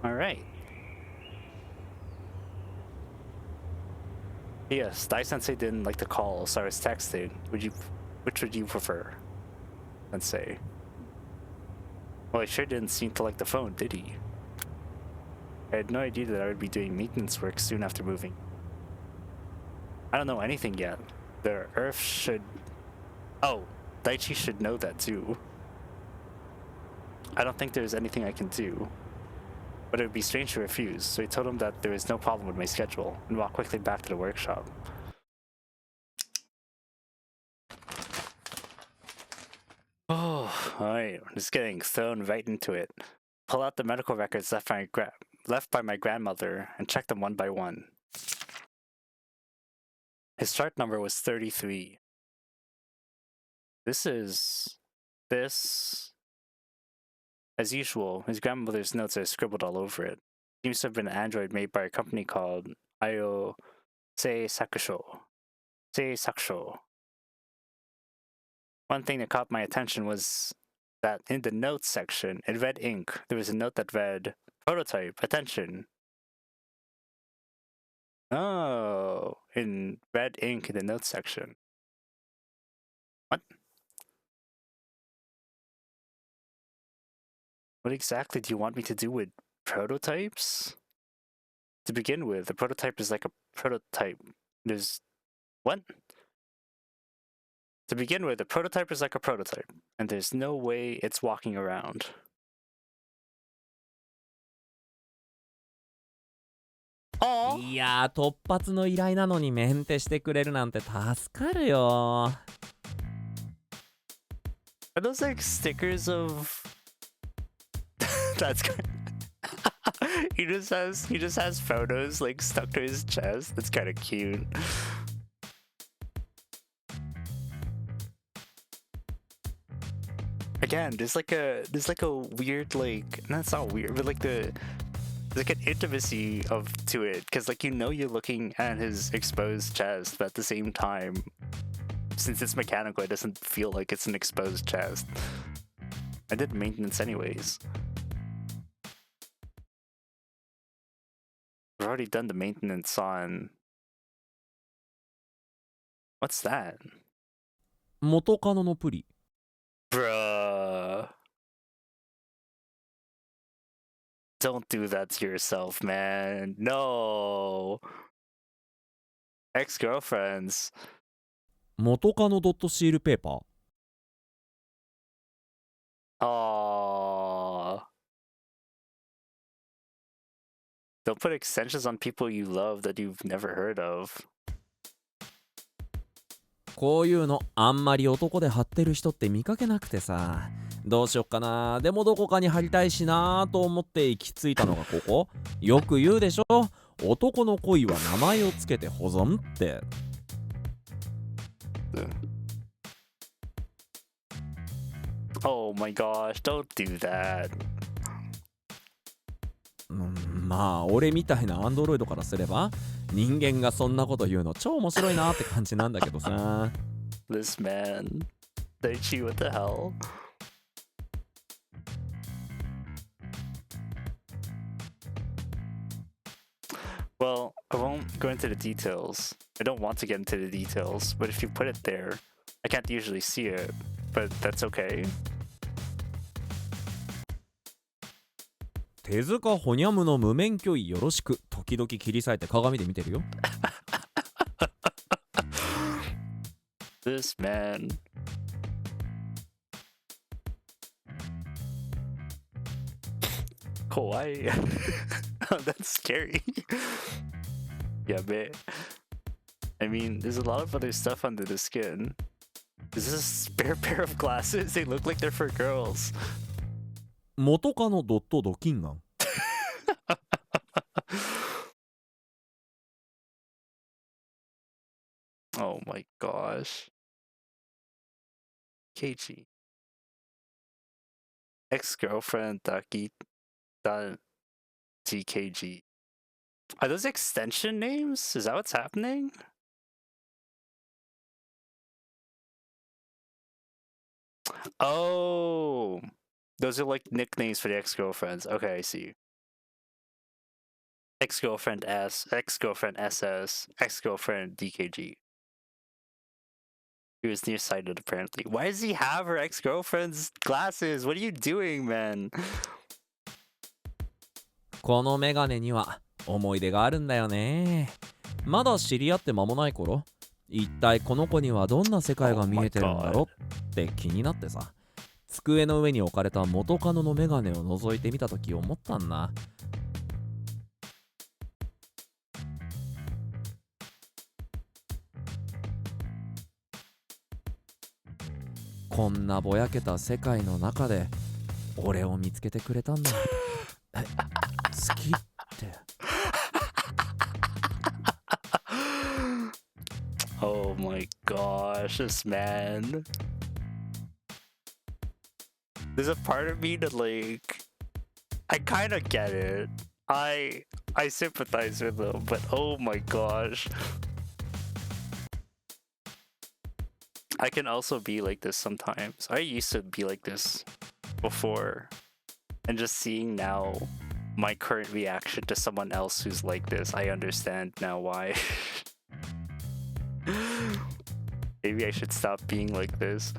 Alright. Yes, Dai-sensei didn't like to call, so I was texting. Which would you prefer? Sensei. Well, he sure didn't seem to like the phone, did he? I had no idea that I would be doing maintenance work soon after moving. I don't know anything yet. The Earth should... Oh, Daichi should know that too. I don't think there's anything I can do. But it would be strange to refuse, so I told him that there was no problem with my schedule, and walked quickly back to the workshop. Oh, alright, just getting thrown right into it. Pull out the medical records left by my grandmother and check them one by one. His chart number was 33. This. As usual, his grandmother's notes are scribbled all over it. Seems to have been an android made by a company called Ayo Sakusho. One thing that caught my attention was that in the notes section, in red ink, there was a note that read, Prototype, attention. Oh, in red ink in the notes section. What? What exactly do you want me to do with prototypes? To begin with, the prototype is like a prototype. There's... What? To begin with, the prototype is like a prototype, and there's no way it's walking around. Oh! いやー、突発の依頼なのにメンテしてくれるなんて助かるよ。 Are those like stickers of... That's good. he just has photos like stuck to his chest. That's kind of cute. Again, there's like a weird like, no, it's not weird, but like there's like an intimacy to it, because like you're looking at his exposed chest, but at the same time, since it's mechanical, it doesn't feel like it's an exposed chest. I did maintenance anyways. I've already done the maintenance on... What's that? 元カノのプリ。Bruh. don't do that to yourself, man. No. Ex-girlfriends. 元カノドットシールペーパー。Aww. Don't put extensions on people you love that you've never heard of. こういうのあんまり男で貼ってる人って見かけなくてさ、どうしよっかな、でもどこかに貼りたいしなと思って行き着いたのがここ。よく言うでしょ、男の恋は名前をつけて保存って。Oh my gosh, don't do that. まあ俺みたいなアンドロイドからすれば人間がそんなこと言うの超面白いなって感じなんだけどさ。This man. Daichi, what the hell? Well, I won't go into the details. I don't want to get into the details, but if you put it there, I can't usually see it, but that's okay. 手塚ほにゃむの無免許医よろしく。時々切り裂いて鏡で見てるよ。This man. Kawaii. Oh, that's scary. Yeah, man. I mean, there's a lot of other stuff under the skin. Is this a spare pair of glasses? They look like they're for girls. 元カノドットドキンガン。Oh my gosh. KG. Ex-girlfriend Daki TKG. Are those extension names? Is that what's happening? Oh, those are like nicknames for the ex-girlfriends. Okay, I see. Ex-girlfriend S, ex-girlfriend SS, ex-girlfriend DKG. He was nearsighted apparently. Why does he have her ex-girlfriend's glasses? What are you doing, man? このメガネには思い出があるんだよね。まだ知り合って間もない頃、一体この子にはどんな世界が見えてるんだろうって気になってさ、机の上に置かれた元カノのメガネを覗いてみたとき思ったんだ。こんなぼやけた世界の中で俺を見つけてくれたんだ。好きって。Oh my gosh, this man. There's a part of me that like I kind of get it. I sympathize with him, but oh my gosh. I can also be like this sometimes. I used to be like this before. And just seeing now my current reaction to someone else who's like this, I understand now why. Maybe I should stop being like this.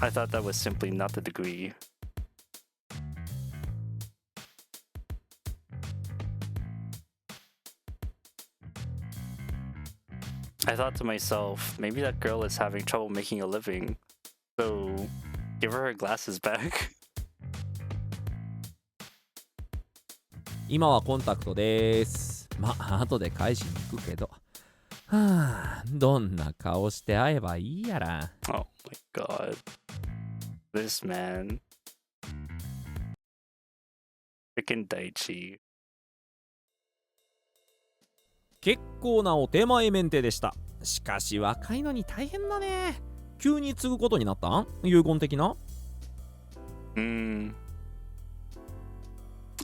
I thought that was simply not the degree. I thought to myself, maybe that girl is having trouble making a living, so give her her glasses back. 今はコンタクトです。まあ後で返しに行くけど。はあ、どんな顔して会えばいいやら。Oh my god. This man. Freaking Daichi. 結構なお手前メンテでした。しかし若いのに大変だね。急に継ぐことになったん？遺言的な？I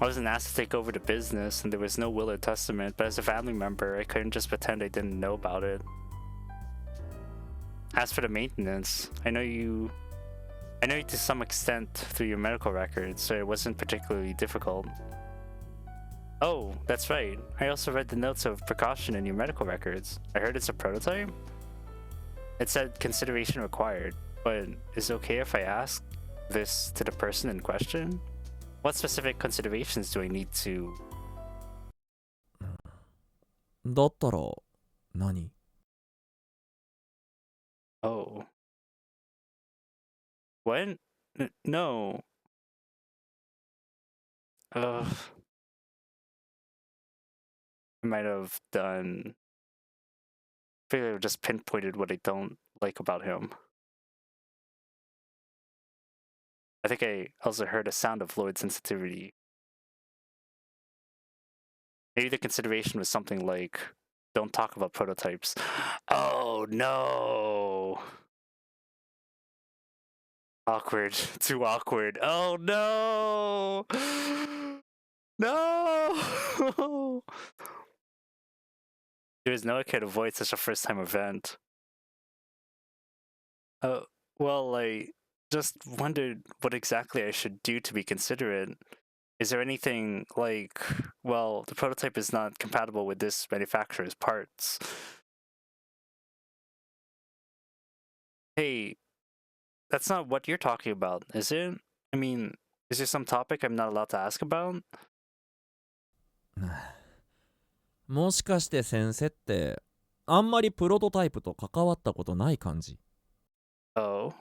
wasn't asked to take over the business, and there was no will or testament, but as a family member, I couldn't just pretend I didn't know about it. As for the maintenance, I know you to some extent through your medical records, so it wasn't particularly difficult. Oh, that's right. I also read the notes of precaution in your medical records. I heard it's a prototype? It said consideration required, but is it okay if I ask this to the person in question? What specific considerations do I need to? だったら何？ Oh. What? No. I might have done. I feel I've just pinpointed what I don't like about him. I think I also heard a sound of Lloyd's sensitivity. Maybe the consideration was something like, don't talk about prototypes. Oh no! Awkward. Too awkward. Oh no! No! There's no way I could avoid such a first time event. Well, I just wondered what exactly I should do to be considerate. Is there anything like, well, the prototype is not compatible with this manufacturer's parts? Hey, that's not what you're talking about, is it? I mean, is there some topic I'm not allowed to ask about? もしかして先生ってあんまりプロトタイプと関わったことない感じ？ Oh.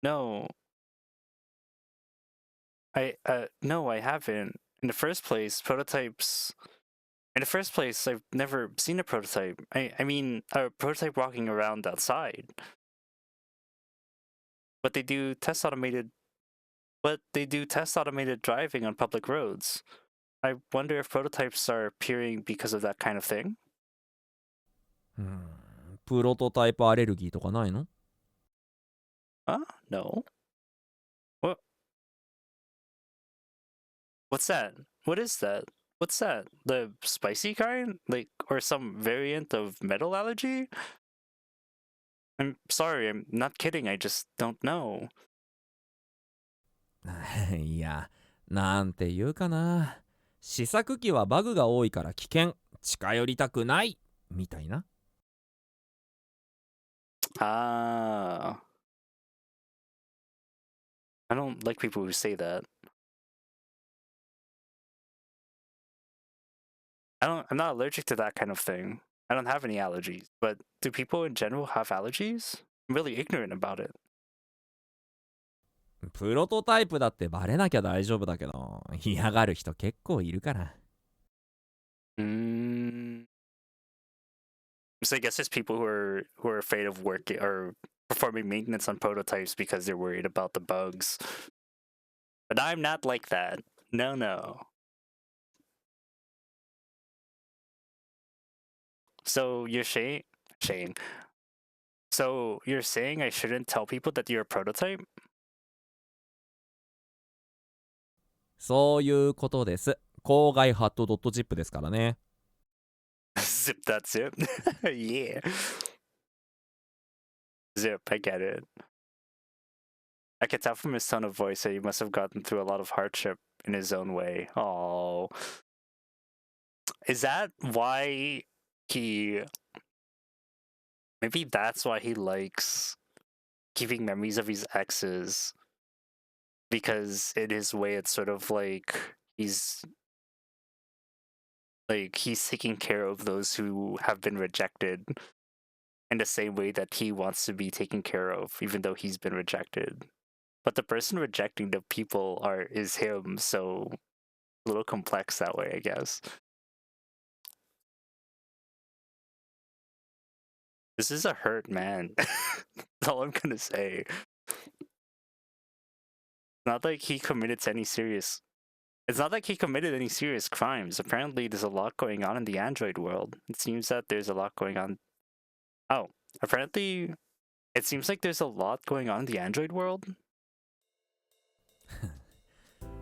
No. No, I haven't. In the first place, I've never seen a prototype. I mean, a prototype walking around outside. But they do test automated driving on public roads. I wonder if prototypes are appearing because of that kind of thing. プロトタイプアレルギーとかないの？ No. What's that? What is that? What's that? The spicy kind? Like, or some variant of metal allergy? I'm sorry, I'm not kidding, I just don't know. いや、なんて言うかな。試作機はバグが多いから危険、近寄りたくない、みたいな。I don't like people who say that. I'm not allergic to that kind of thing. I don't have any allergies. But do people in general have allergies? I'm really ignorant about it. プロトタイプだってバレなきゃ大丈夫だけど、嫌がる人結構いるから。So I guess there's people who are afraid of working or performing maintenance on prototypes because they're worried about the bugs. But I'm not like that. No. So you're saying, so you're saying I shouldn't tell people that you're a prototype? そういうことです。郊外ハットドットジップですからね。Zip that zip. Yeah. Zip, I get it. I could tell from his tone of voice that he must have gotten through a lot of hardship in his own way. Oh. Is that why maybe that's why he likes keeping memories of his exes? Because in his way, it's sort of like he's taking care of those who have been rejected in the same way that he wants to be taken care of, even though he's been rejected. But the person rejecting the people is him, so a little complex that way, I guess. This is a hurt man. That's all I'm gonna say. Not like he committed any serious. It's not like he committed any serious crimes. Apparently, there's a lot going on in the Android world. It seems that there's a lot going on. Oh, apparently, it seems like there's a lot going on in the Android world.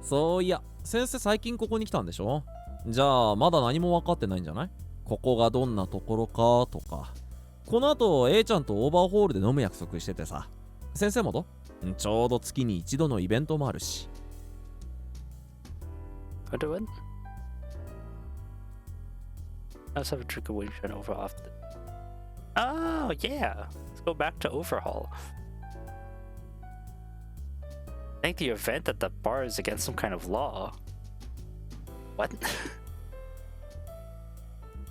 そういや、先生最近ここに来たんでしょ？じゃあまだ何も分かってないんじゃない？ここがどんなところかとか。この後 A ちゃんとオーバーホールで飲む約束しててさ。先生もど？ちょうど月に一度のイベントもあるし。What do it? Let's have a drink away and over often. Oh yeah, let's go back to Overhaul. I think the event at the bar is against some kind of law. What?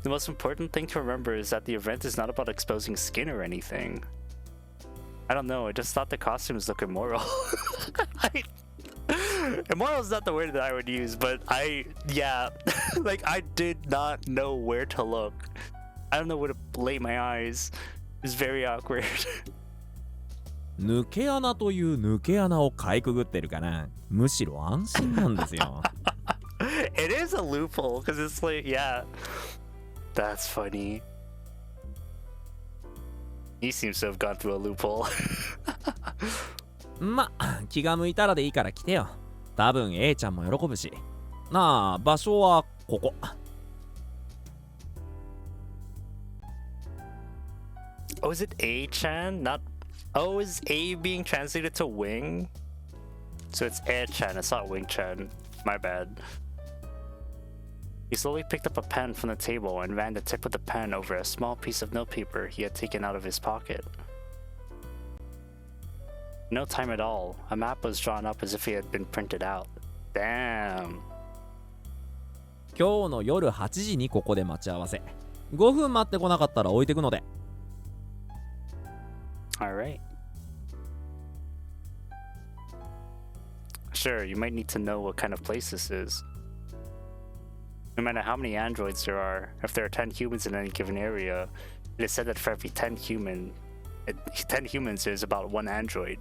The most important thing to remember is that the event is not about exposing skin or anything. I don't know, I just thought the costumes look immoral. Immoral is not the word that I would use, but yeah, like I did not know where to look. I don't know where to lay my eyes. It's very awkward. 抜け穴という抜け穴をかいくぐってるかな。むしろ安心なんですよ。It is a loophole, because it's like, yeah. That's funny. He seems to have gone through a loophole. ま、気が向いたらでいいから来てよ。多分 A ちゃんも喜ぶし。なあ、場所はここ。Oh, is it A-chan? Not... Oh, is A being translated to Wing? So it's A-chan, it's not Wing-chan. My bad. He slowly picked up a pen from the table and ran the tip of the pen over a small piece of notepaper he had taken out of his pocket. No time at all. A map was drawn up as if it had been printed out. Damn. 今日の夜8時にここで待ち合わせ。5分待ってこなかったら置いてくので。Alright. Sure, you might need to know what kind of place this is. No matter how many androids there are, if there are 10 humans in any given area, it is said that for every 10 humans, there's about 1 android.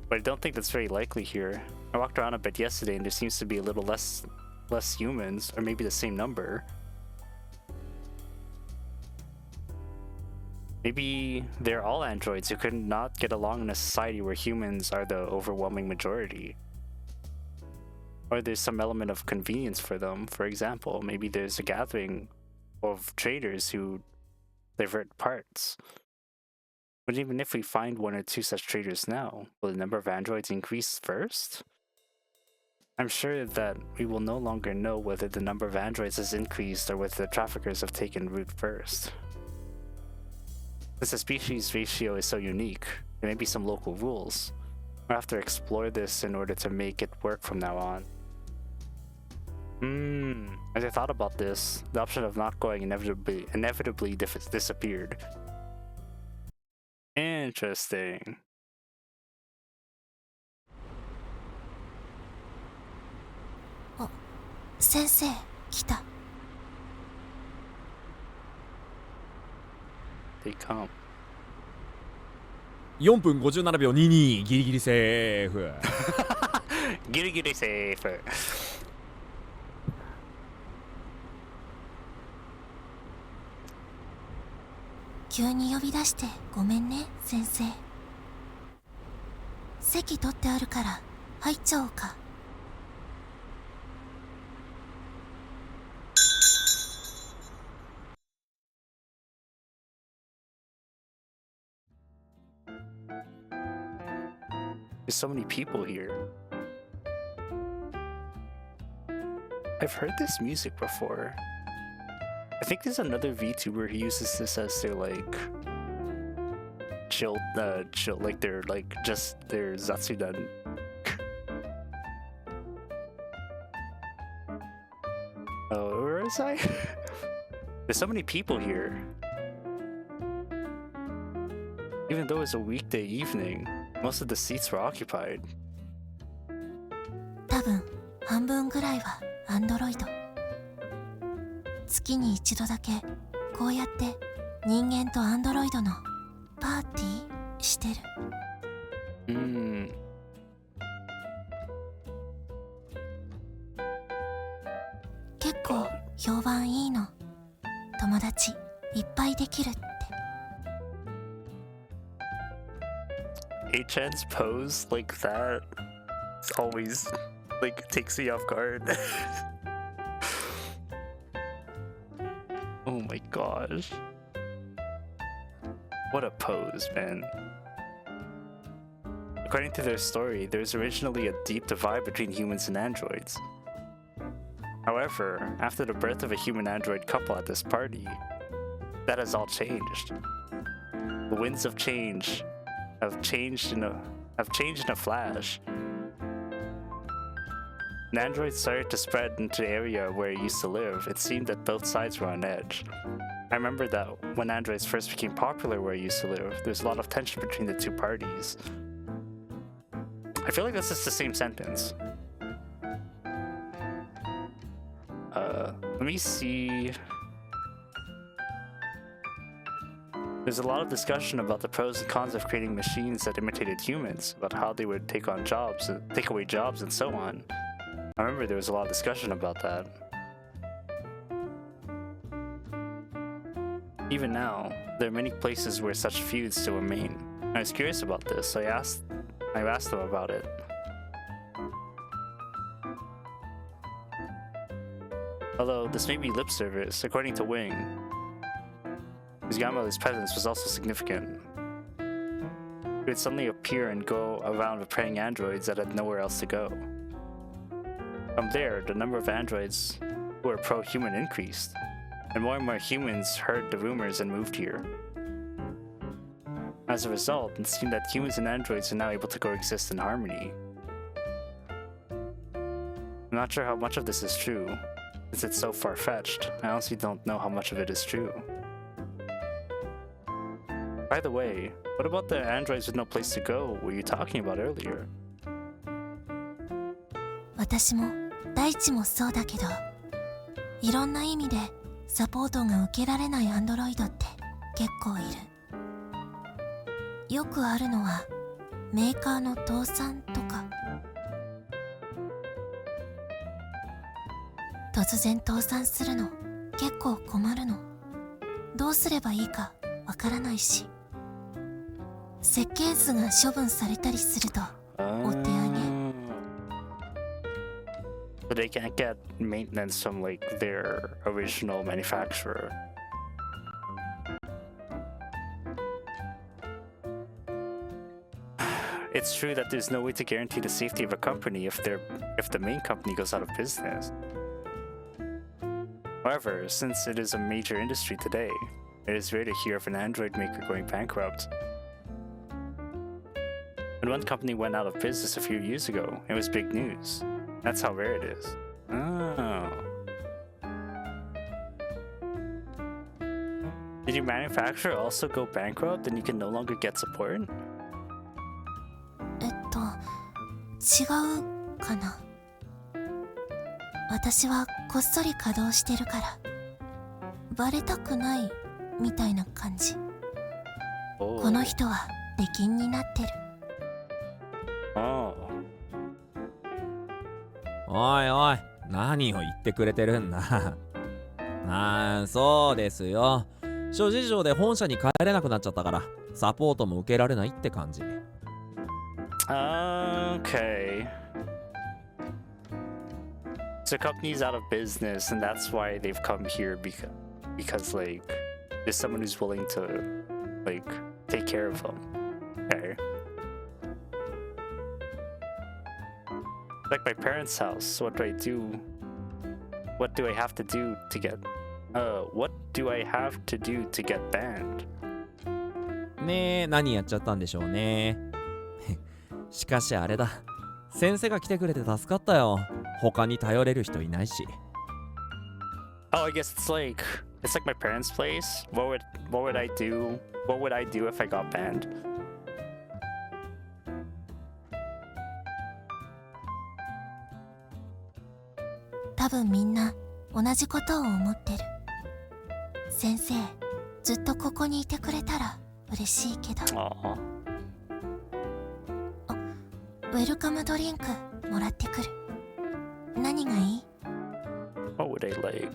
But I don't think that's very likely here. I walked around a bit yesterday and there seems to be a little less humans, or maybe the same number. Maybe they're all androids who could not get along in a society where humans are the overwhelming majority. Or there's some element of convenience for them. For example, maybe there's a gathering of traders who divert parts. But even if we find 1 or 2 such traders now, will the number of androids increase first? I'm sure that we will no longer know whether the number of androids has increased or whether the traffickers have taken root first. Since the species ratio is so unique, there may be some local rules. We'll have to explore this in order to make it work from now on. As I thought about this, the option of not going inevitably disappeared. Interesting. 先生、来た。They come. 4分57秒22、ギリギリセーフ。ギリギリセーフ。急に呼び出してごめんね、先生。席取ってあるから入っちゃおうか。There's so many people here. I've heard this music before. I think there's another VTuber who uses this as their like chill, like their Zatsudan. Oh, where is I? There's so many people here. Even though it's a weekday evening, most of the seats were occupied. 多分半分ぐらいはアンドロイド。月に一度だけこうやって人間とアンドロイドのパーティーしてる。結構評判いいの。友達いっぱいできるって。H-N's pose like that always like takes me off guard. Oh my gosh. What a pose, man. According to their story, there was originally a deep divide between humans and androids. However, after the birth of a human-android couple at this party, that has all changed. The winds of change have changed in a flash. When androids started to spread into the area where I used to live, it seemed that both sides were on edge. I remember that when androids first became popular where I used to live, there was a lot of tension between the two parties. I feel like this is the same sentence. Let me see. There's a lot of discussion about the pros and cons of creating machines that imitated humans, about how they would take on jobs, take away jobs, and so on. I remember there was a lot of discussion about that. Even now, there are many places where such feuds still remain. I was curious about this, so I asked them about it. Although this may be lip service, according to Wing, his grandmother's presence was also significant. He would suddenly appear and go around repairing androids that had nowhere else to go. From there, the number of androids who were pro-human increased, and more humans heard the rumors and moved here. As a result, it seemed that humans and androids are now able to coexist in harmony. I'm not sure how much of this is true, since it's so far-fetched. I honestly don't know how much of it is true. By the way, what about the androids with no place to go were you talking about earlier? 私も大地もそうだけど、いろんな意味でサポートが受けられないアンドロイドって結構いる。よくあるのはメーカーの倒産とか。突然倒産するの結構困るの。どうすればいいかわからないし。設計図が処分されたりするとお手上げ。So they can't get maintenance from like their original manufacturer. It's true that there's no way to guarantee the safety of a company if the main company goes out of business. However, since it is a major industry today, it is rare to hear of an Android maker going bankrupt. When one company went out of business a few years ago, it was big news. That's how rare it is. Oh. Did your manufacturer also go bankrupt and you can no longer get support? 違うかな。私はこっそり稼働してるからバレたくないみたいな感じ。この人は出禁になってる。おいおい、何を言ってくれてるんだ。そうですよ。諸事情で本社に帰れなくなっちゃったからサポートも受けられないって感じ。Okay. So company's out of business and that's why they've come here because like there's someone who's willing to like take care of them. Okay. Like my parents' house, what do I do? What do I have to do to get banned? ねえ、何やっちゃったんでしょうね。しかしあれだ。先生が来てくれて助かったよ。他に頼れる人いないし。Oh, I guess it's like my parents' place. What would I do? What would I do if I got banned? 多分みんな同じことを思ってる。先生、ずっとここにいてくれたら嬉しいけど。ウェルカムドリンクもらってくる。何がいい？ What would I like?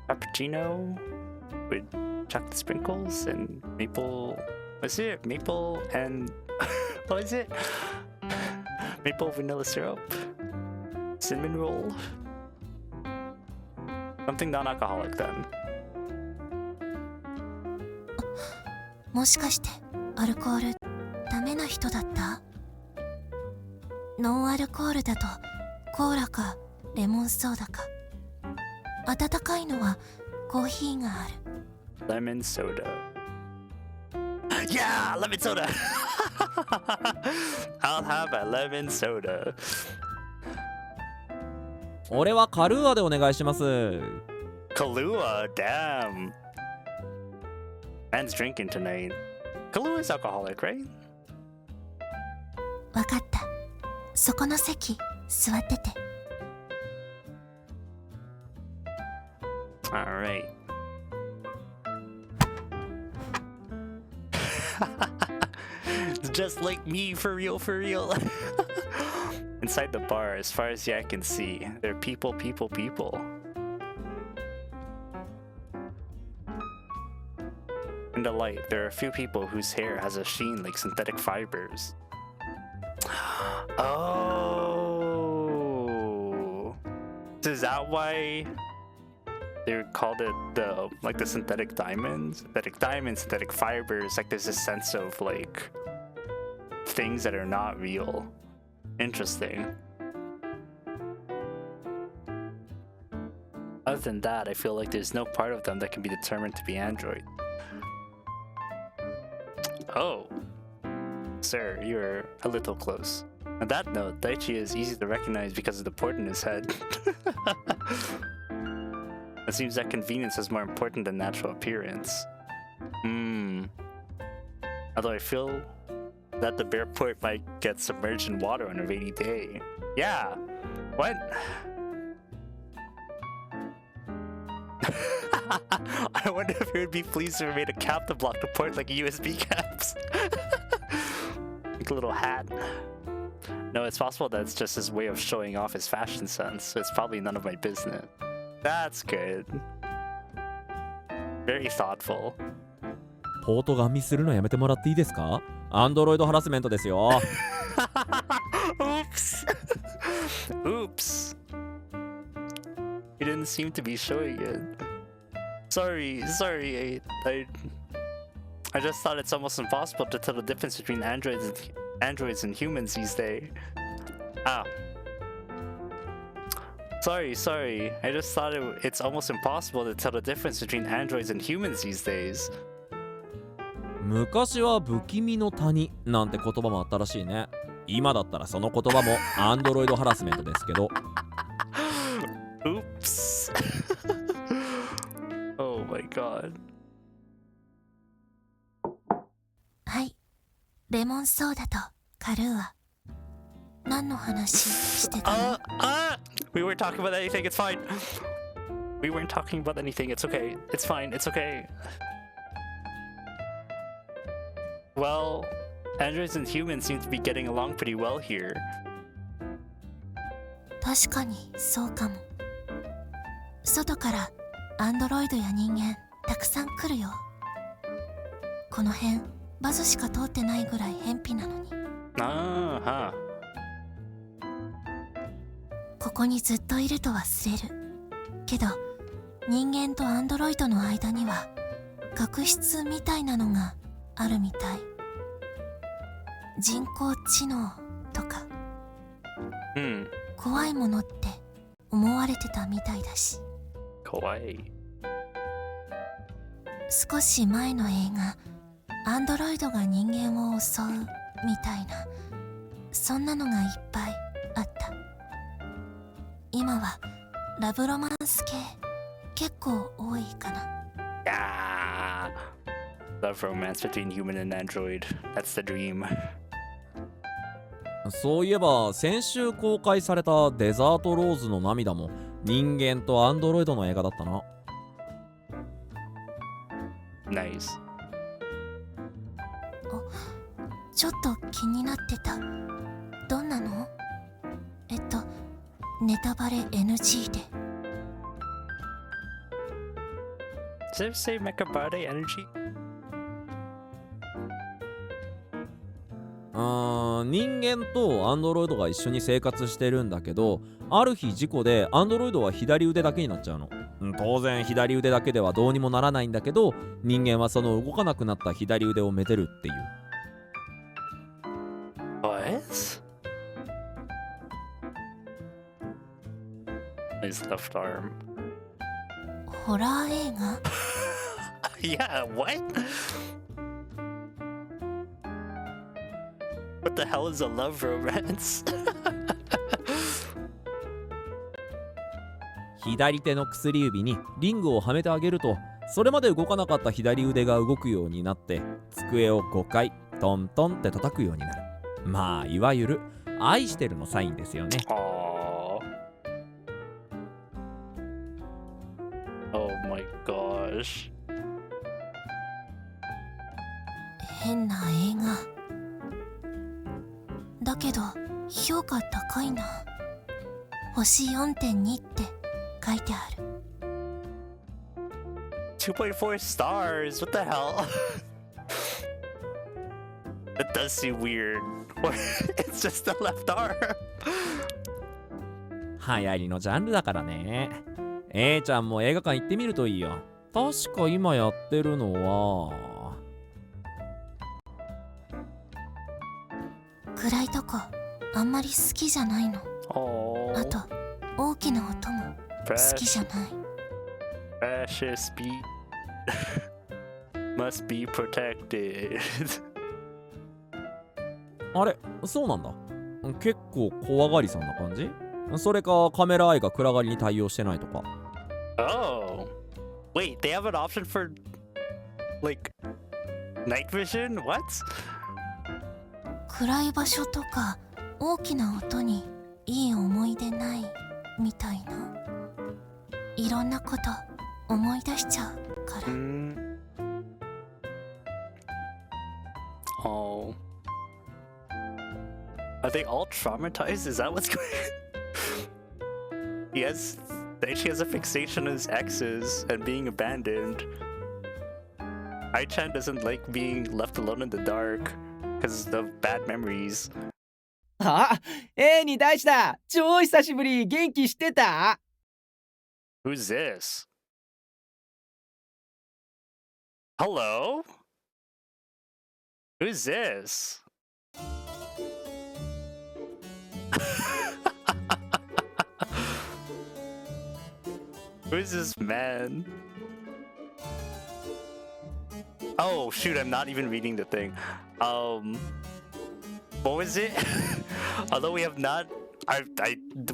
Cappuccino with chocolate sprinkles and maple. What's it? Maple and what is it? Maple vanilla syrup, cinnamon roll. Something non-alcoholic then. もしかしてアルコールダメな人だった？ノンアルコールだとコーラかレモンソーダか。温かいのはコーヒーがある。Lemon soda. Yeah, lemon soda. I'll have a lemon soda. 俺はカルーアでお願いします。Kahlua, damn. Man's drinking tonight. Kahlua is alcoholic, right? わかった。そこの席座ってて。Alright. It's just like me, for real, for real. Inside the bar, as far as the eye can see, there are people. In the light, there are a few people whose hair has a sheen like synthetic fibers. Oh, so is that why they called it the synthetic diamonds? Synthetic fibers. Like there's a sense of like things that are not real. Interesting. Other than that, I feel like there's no part of them that can be determined to be android. Oh, sir, you're a little close. On that note, Daichi is easy to recognize because of the port in his head. It seems that convenience is more important than natural appearance. Although I feel that the bear port might get submerged in water on a rainy day. Yeah. What? I wonder if it would be pleased if we made a cap to block the port like USB caps. Like a little hat. No, it's possible that it's just his way of showing off his fashion sense, so it's probably none of my business. That's good. Very thoughtful. ポートガン見するのやめてもらっていいですか？アンドロイドハラスメントですよ。Oops. Oops. He didn't seem to be showing it. Sorry. I just thought it's almost impossible to tell the difference between androids and humans these days. Ah. Sorry. I just thought it's almost impossible to tell the difference between androids and humans these days. 昔は不気味の谷なんて言葉もあったらしいね。今だったらその言葉もアンドロイドハラスメントですけど。Oops. Oh my god. はい。レモンソーダとカルーア。何の話してたの？ We weren't talking about anything, it's fine. We weren't talking about anything, it's okay. It's fine, it's okay. Well, androids and humans seem to be getting along pretty well here. 確かにそうかも。外からアンドロイドや人間たくさん来るよ。この辺バズしか通ってないぐらい偏僻なのに。ここにずっといると忘れる。けど人間とアンドロイドの間には確執みたいなのがあるみたい。人工知能とか、怖いものって思われてたみたいだし。怖い。少し前の映画、アンドロイドが人間を襲うみたいな、そんなのがいっぱいあった。今はラブロマンス系結構多いかな。Love romance between human and android. That's the dream. そういえば先週公開されたデザートローズの涙も人間とアンドロイドの映画だったな。Nice. ちょっと気になってた。どんなの？ネタバレ NG で。Does it say Mechabare energy? 人間とアンドロイドが一緒に生活してるんだけど、ある日事故でアンドロイドは左腕だけになっちゃうの。当然左腕だけではどうにもならないんだけど、人間はその動かなくなった左腕をめでるっていう。What? His left arm. ホラー映画？Yeah, what? the hell is a love romance? 左手の薬指にリングをはめてあげると、それまで動かなかった左腕が動くようになって、机を5回トントンって叩くようになる。まあいわゆる愛してるのサインですよね。Aww. Oh my gosh. 変な映画だけど評価高いな。星 4.2 って書いてある。2.4 stars. What the hell? That does seem weird. It's just the left arm. 流行りのジャンルだからね。A ちゃんも映画館行ってみるといいよ。確か今やってるのは暗いとこあんまり好きじゃないの。 Oh, あと大きな音も好きじゃない。 precious beat must be protected. あれ、そうなんだ。結構怖がりさんな感じ？それかカメラアイが暗がりに対応してないとか。Oh, wait, they have an option for like night vision? What? 暗い場所とか大きな音にいい思い出ないみたいな。いろんなこと思い出しちゃうから。Oh. Are they all traumatized? Is that what's going on? She has a fixation on his exes and being abandoned. Ai-chan doesn't like being left alone in the dark because of bad memories. あ、A に大志だ。超久しぶり。元気してた？ Who's this? Hello? Who's this? Who's this man? Oh shoot, I'm not even reading the thing. What was it? Although we have not, I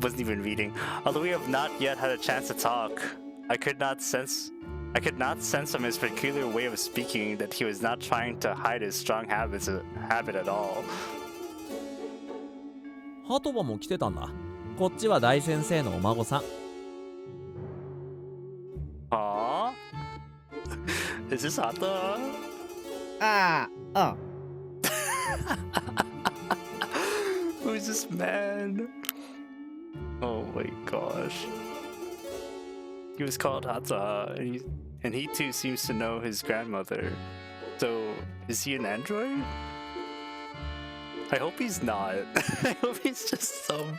wasn't even reading. Although we have not yet had a chance to talk, I could not sense from his peculiar way of speaking that he was not trying to hide his strong habit at all. ハトバも来てたんだ。こっちは大先生のお孫さん。Aww. Is this Hata? ああ、うん。Who's this man? Oh my gosh. He was called Hata, and he too seems to know his grandmother. So, is he an android? I hope he's not. I hope he's just some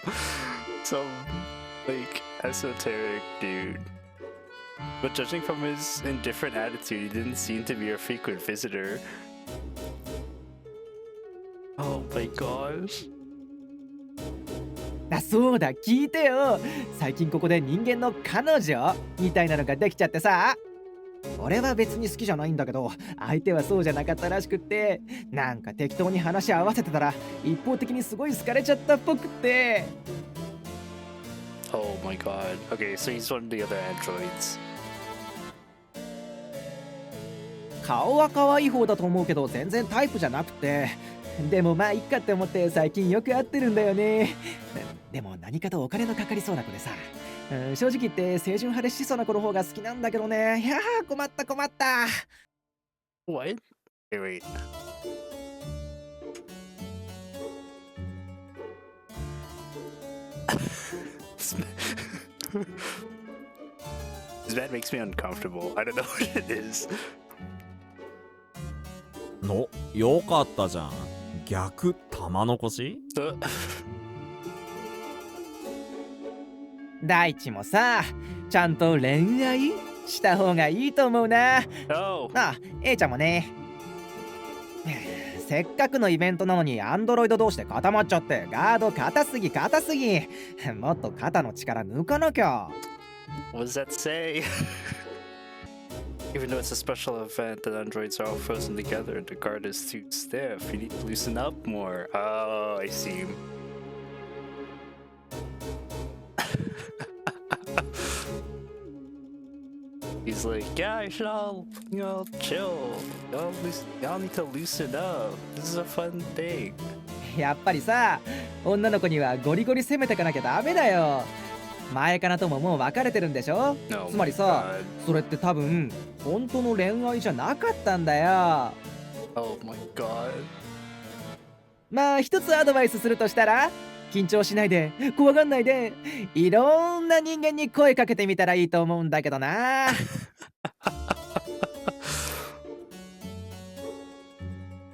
like esoteric dude. But judging from his indifferent attitude, he didn't seem to be a frequent visitor. Oh my gosh. あ、そうだ、聞いてよ。最近ここで人間の彼女みたいなのができちゃってさ。俺は別に好きじゃないんだけど、相手はそうじゃなかったらしくって、なんか適当に話合わせてたら一方的にすごい好かれちゃったっぽくって。Oh my god. Okay, so he's one of the other androids. 顔は可愛い方だと思うけど全然タイプじゃなくて。でもまあいっかって思って最近よく会ってるんだよね。でも何かとお金のかかりそうな子でさ、正直言って清純派で質素な子の方が好きなんだけどね。いやー、困った困った。 What? Wait. This man makes me uncomfortable. I don't know what it is. の、よかったじゃん。逆玉残し？大地もさ、ちゃんと恋愛した方がいいと思うな。No. あ、A ちゃんもね。せっかくのイベントなのにアンドロイド同士で固まっちゃってガード硬すぎ。もっと肩の力抜かなきゃ。What does that say? Even though it's a special event, the androids are all frozen together and the guard is too stiff. You need to loosen up more. Oh, I see. He's like, yeah, you should all, chill. Y'all need to loosen up. This is a fun thing. やっぱりさ、女の子にはゴリゴリ攻めてかなきゃダメだよ。前かなとももう別れてるんでしょ？ No, つまりさ、それって多分本当の恋愛じゃなかったんだよ。Oh my god. まあ一つアドバイスするとしたら、緊張しないで、怖がんないで、いろんな人間に声かけてみたらいいと思うんだけどな。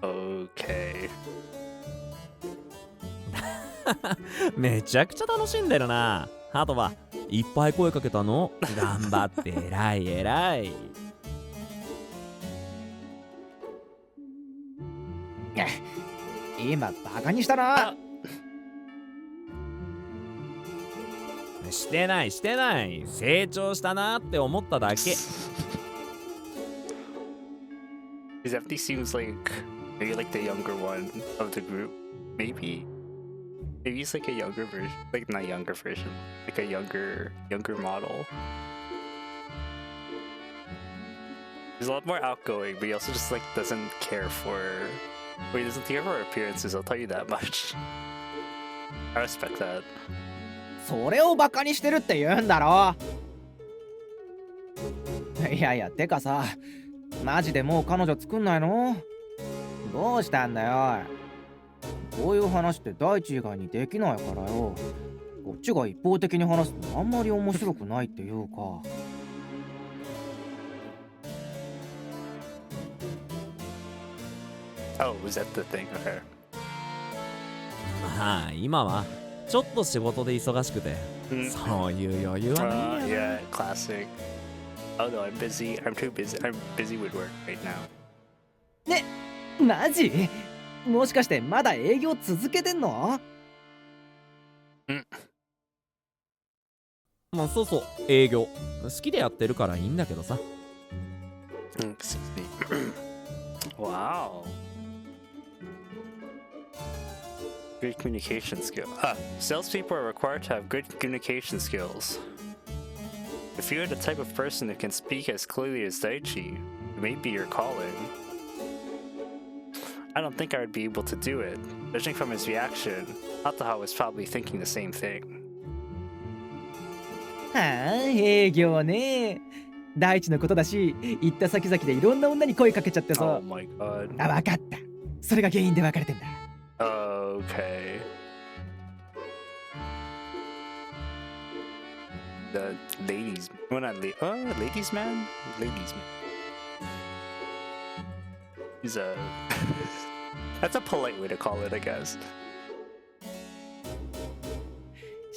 Okay. めちゃくちゃ楽しんでるな。あとはいっぱい声かけたの？頑張って偉い偉い。今バカにしたな。してないしてない。成長したなって思っただけ。His FD seems like maybe like the younger one of the group. Maybe he's like a younger version, like not younger version, like a younger model. He's a lot more outgoing, but he also just like doesn't care for. Well, he doesn't care for appearances. I'll tell you that much. I respect that. それをバカにしてるって言うんだろ。いやいや、てかさ、マジでもう彼女作んないの？どうしたんだよ。こういう話って第一以外にできないからよ。こっちが一方的に話すとあんまり面白くないっていうか。Oh, was that the thing? Okay. まあ今はちょっと仕事で忙しくて、そういう余裕はないよ。Yeah, classic. Oh no, I'm busy. I'm too busy. I'm busy with work right now. ね、マジ？もしかしてまだ営業続けてんの？まあそうそう、営業好きでやってるからいいんだけどさ。Excuse me. Wow. Good communication skill. Salespeople are required to have good communication skills. If you're the type of person who can speak as clearly as Daichi, it may be your calling. I don't think I would be able to do it. Judging from his reaction, Hataha was probably thinking the same thing. はあ、営業ね。第一のことだし、行った先々でいろんな女に声かけちゃってさ。Oh my god. あ、わかった。それが原因で別れてんだ。Okay. The ladies, well not ladies man? Ladies man. He's a that's a polite way to call it, I guess.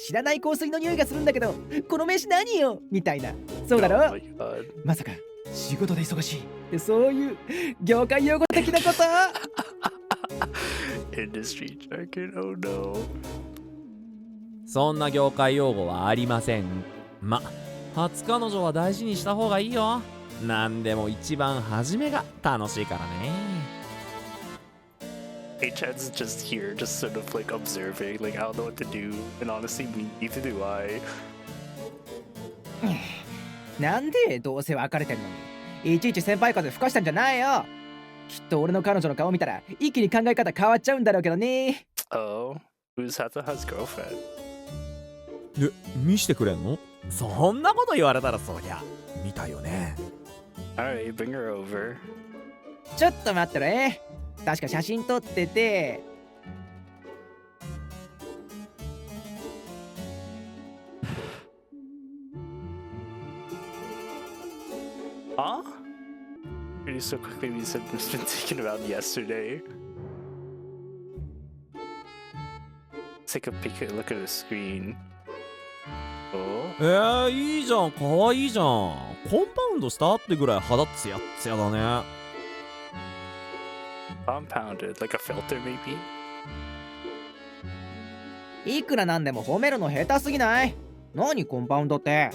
知らない香水の匂いがするんだけど、この飯何よみたいな。そうだろ？ Oh my god. まさか仕事で忙しいってそういう業界用語的なこと？Industry jargon, oh no. そんな業界用語はありません。ま、初彼女は大事にした方がいいよ。なんでも一番初めが楽しいからね。H-Head's just here, just sort of like observing, like I don't know what to do, and honestly, neither do I. なんでどうせ別れてんのにいちいち先輩風吹かしたんじゃないよ。きっと俺の彼女の顔見たら一気に考え方変わっちゃうんだろうけどね。Oh, who's Hataha's girlfriend? え、見してくれんの？そんなこと言われたらそりゃ見たよね。Alright, bring her over. ちょっと待ってね。確か写真撮ってて。Huh? Really so quickly, we said it's been taken around yesterday. Take a peek at look at the screen. Oh. いいじゃん、かわいいじゃん。コンパウンドしたってぐらい肌ツヤッツヤだね。Compounded, like a filter maybe? いくらなんでも褒めるの下手すぎない？何コンパウンドって？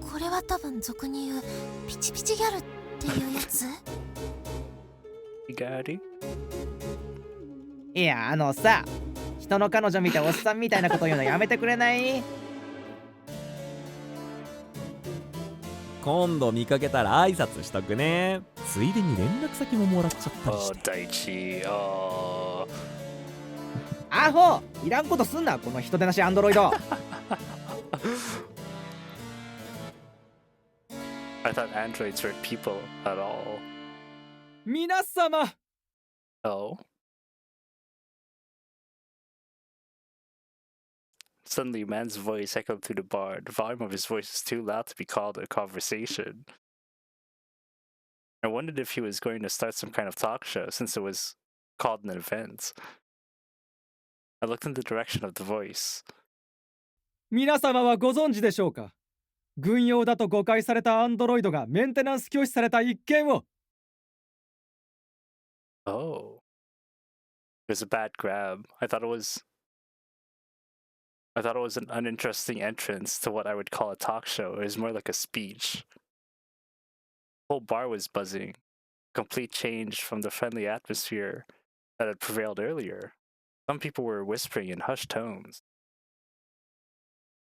これは分俗に言うピチピチギャルっていうやつ？ You got it? いやさ、人の彼女見ておっさんみたいなこと言うのやめてくれない？今度見かけたら挨拶しとくね。ついでに連絡先ももらっちゃったり Oh, して。 Daichi. Oh. アホ、いらんことすんなこの人手なしアンドロイド。I thought androids were people at all. 皆様。 Oh. Suddenly, a man's voice echoed through the bar. The volume of his voice was too loud to be called a conversation. I wondered if he was going to start some kind of talk show since it was called an event. I looked in the direction of the voice. 皆様はご存知でしょうか？軍用だと誤解されたアンドロイドがメンテナンス拒否された一件を。 Oh. It was a bad grab. I thought it was an uninteresting entrance to what I would call a talk show. It was more like a speech. The whole bar was buzzing. Complete change from the friendly atmosphere that had prevailed earlier. Some people were whispering in hushed tones.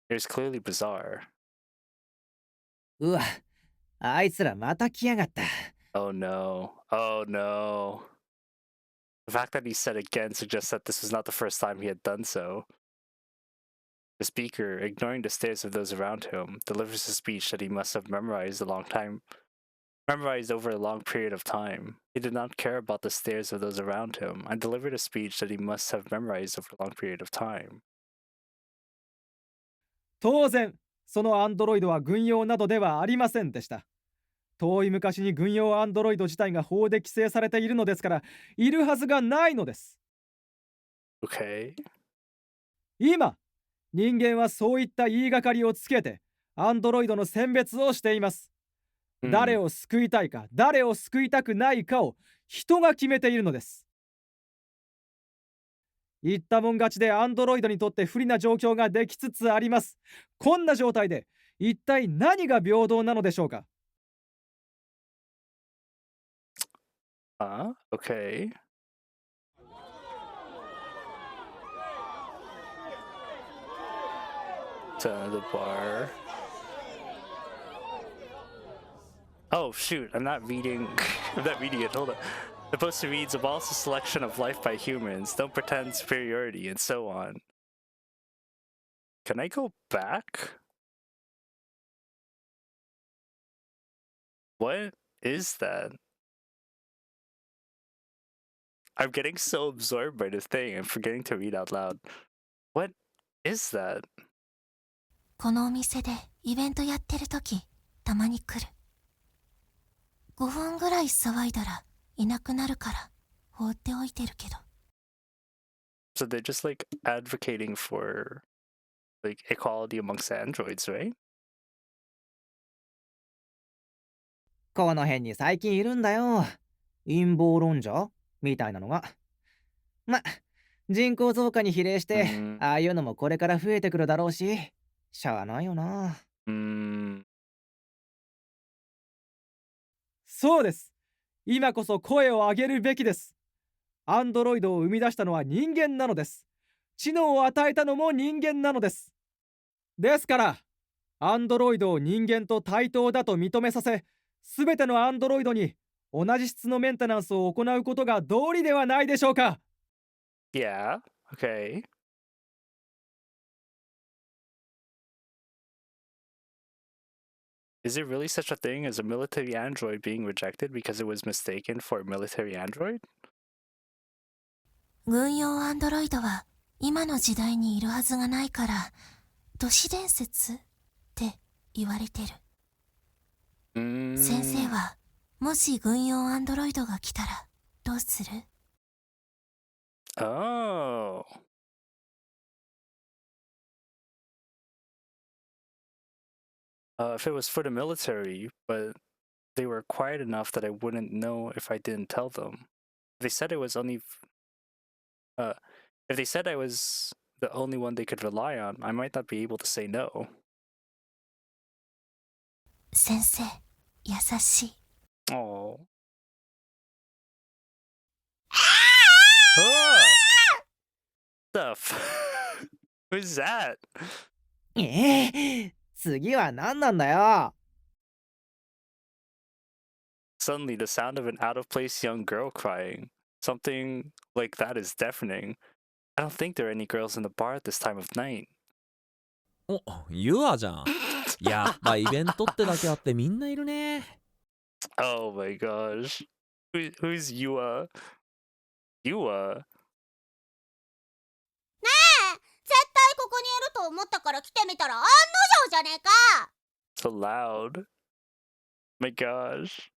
It was clearly bizarre. うわ、あいつらまた来やがった。 Oh no. Oh no. The fact that he said again suggests that this was not the first time he had done so. The speaker, ignoring the stares of those around him, delivers a speech that he must have memorized over a long period of time. He did not care about the stares of those around him, and delivered a speech that he must have memorized over a long period of time. 当然、そのアンドロイドは軍用などではありませんでした。遠い昔に軍用アンドロイド自体が法で規制されているのですから、いるはずがないのです。Okay. 今、人間はそういった言いがかりをつけて、アンドロイドの選別をしています。誰を救いたいか、誰を救いたくないかを人が決めているのです。言ったもん勝ちでアンドロイドにとって不利な状況ができつつあります。こんな状態で一体何が平等なのでしょうか？ Okay. To the bar. Oh shoot, I'm not reading I'm not reading it, hold on. The poster reads, abolish the selection of life by humans, don't pretend superiority, and so on. Can I go back? What is that? I'm getting so absorbed by this thing, I'm forgetting to read out loud. What is that? このお店でイベントやってるとき、たまに来る。5分ぐらい騒いだらいなくなるから放っておいてるけど。 So they're just like advocating for like equality amongst androids, right? この辺に最近いるんだよ。陰謀論者みたいなのが。ま、人口増加に比例して、ああいうのもこれから増えてくるだろうし、しゃあないよな。そうです。今こそ声を上げるべきです。アンドロイドを生み出したのは人間なのです。知能を与えたのも人間なのです。ですから、アンドロイドを人間と対等だと認めさせ、すべてのアンドロイドに同じ質のメンテナンスを行うことが道理ではないでしょうか。Yeah, okay. Is there really such a thing as a military android being rejected because it was mistaken for a military android? 軍用アンドロイドは今の時代にいるはずがないから、都市伝説って言われてる。先生はもし軍用アンドロイドが来たらどうする？ Oh. If it was for the military, but they were quiet enough that I wouldn't know if I didn't tell them. They said it was only if they said I was the only one they could rely on, I might not be able to say no. 先生、優しい。Oh. Stuff. Who's that? 次は何なんだよ。Suddenly, the sound of an out of place young girl crying. Something like that is deafening. I don't think there are any girls in the bar at this time of night. お、ユアじゃん。やっぱイベントってだけあってみんないるね。Oh my gosh. Who's Yua? Yua? 絶対ここにいると思ったから来てみたら案の定じゃねえか。 So loud. My gosh.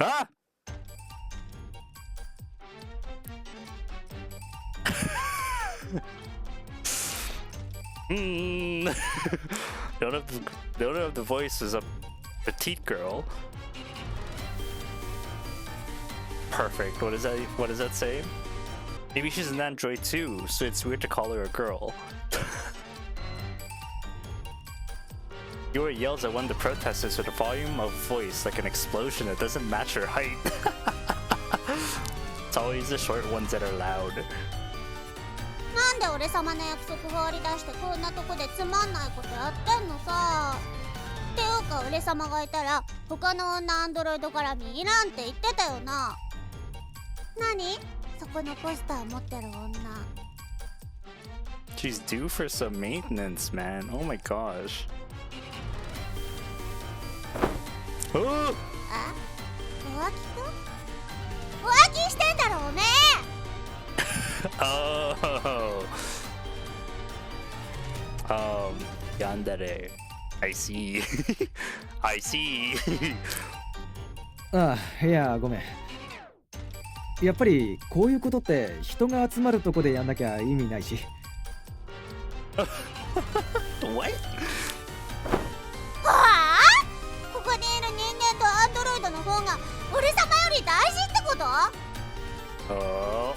Ah! The owner of the voice is a petite girl. Perfect. What does that say? Maybe she's an android too, so it's weird to call her a girl. Yura yells at one of the protesters with a volume of voice like an explosion that doesn't match her height. It's always the short ones that are loud. なんで俺様の約束が割り出してこんなとこでつまんないことやってんのさ。っていうか俺様がいたら他の女アンドロイド絡みいらんって言ってたよな。何そこのポスター持ってる女。 She's due for some maintenance, man. Oh my gosh. Oh! あ、浮気か？浮気してんだろおめえ。Oh. Yandere. I see. I see. ああ、いや、ごめん。やっぱりこういうことって人が集まるとこでやんなきゃ意味ないし。What? はあ？ここにいる人間とアンドロイドの方が俺様より大事ってこと？ Oh.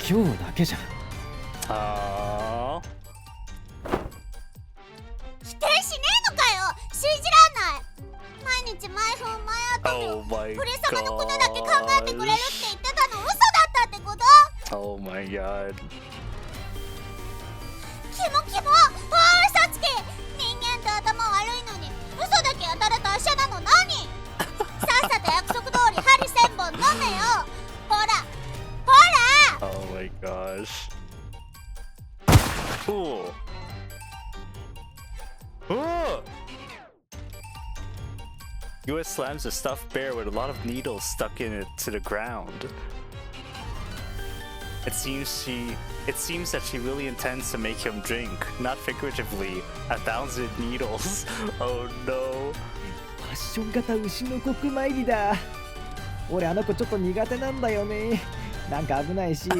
今日だけじゃん。Oh. 否定しねえのかよ。信じらんない。毎日毎分毎アト Oh my 俺様のことだけ考えてくれるって言ってたの嘘だったってこと？ Oh my god. キモキモ。おいさつき、人間って頭悪いのに嘘だけやたらと達者なの何？さっさと約束通り針1000本飲めよ。ほらほら。 Oh my gosh. Cool. Oh! US slams a stuffed bear with a lot of needles stuck in it to the ground. It seems that she really intends to make him drink, not figuratively, 1,000 needles. Oh no. ファッション型牛の国参りだ。俺あの子ちょっと苦手なんだよね。なんか危ないし、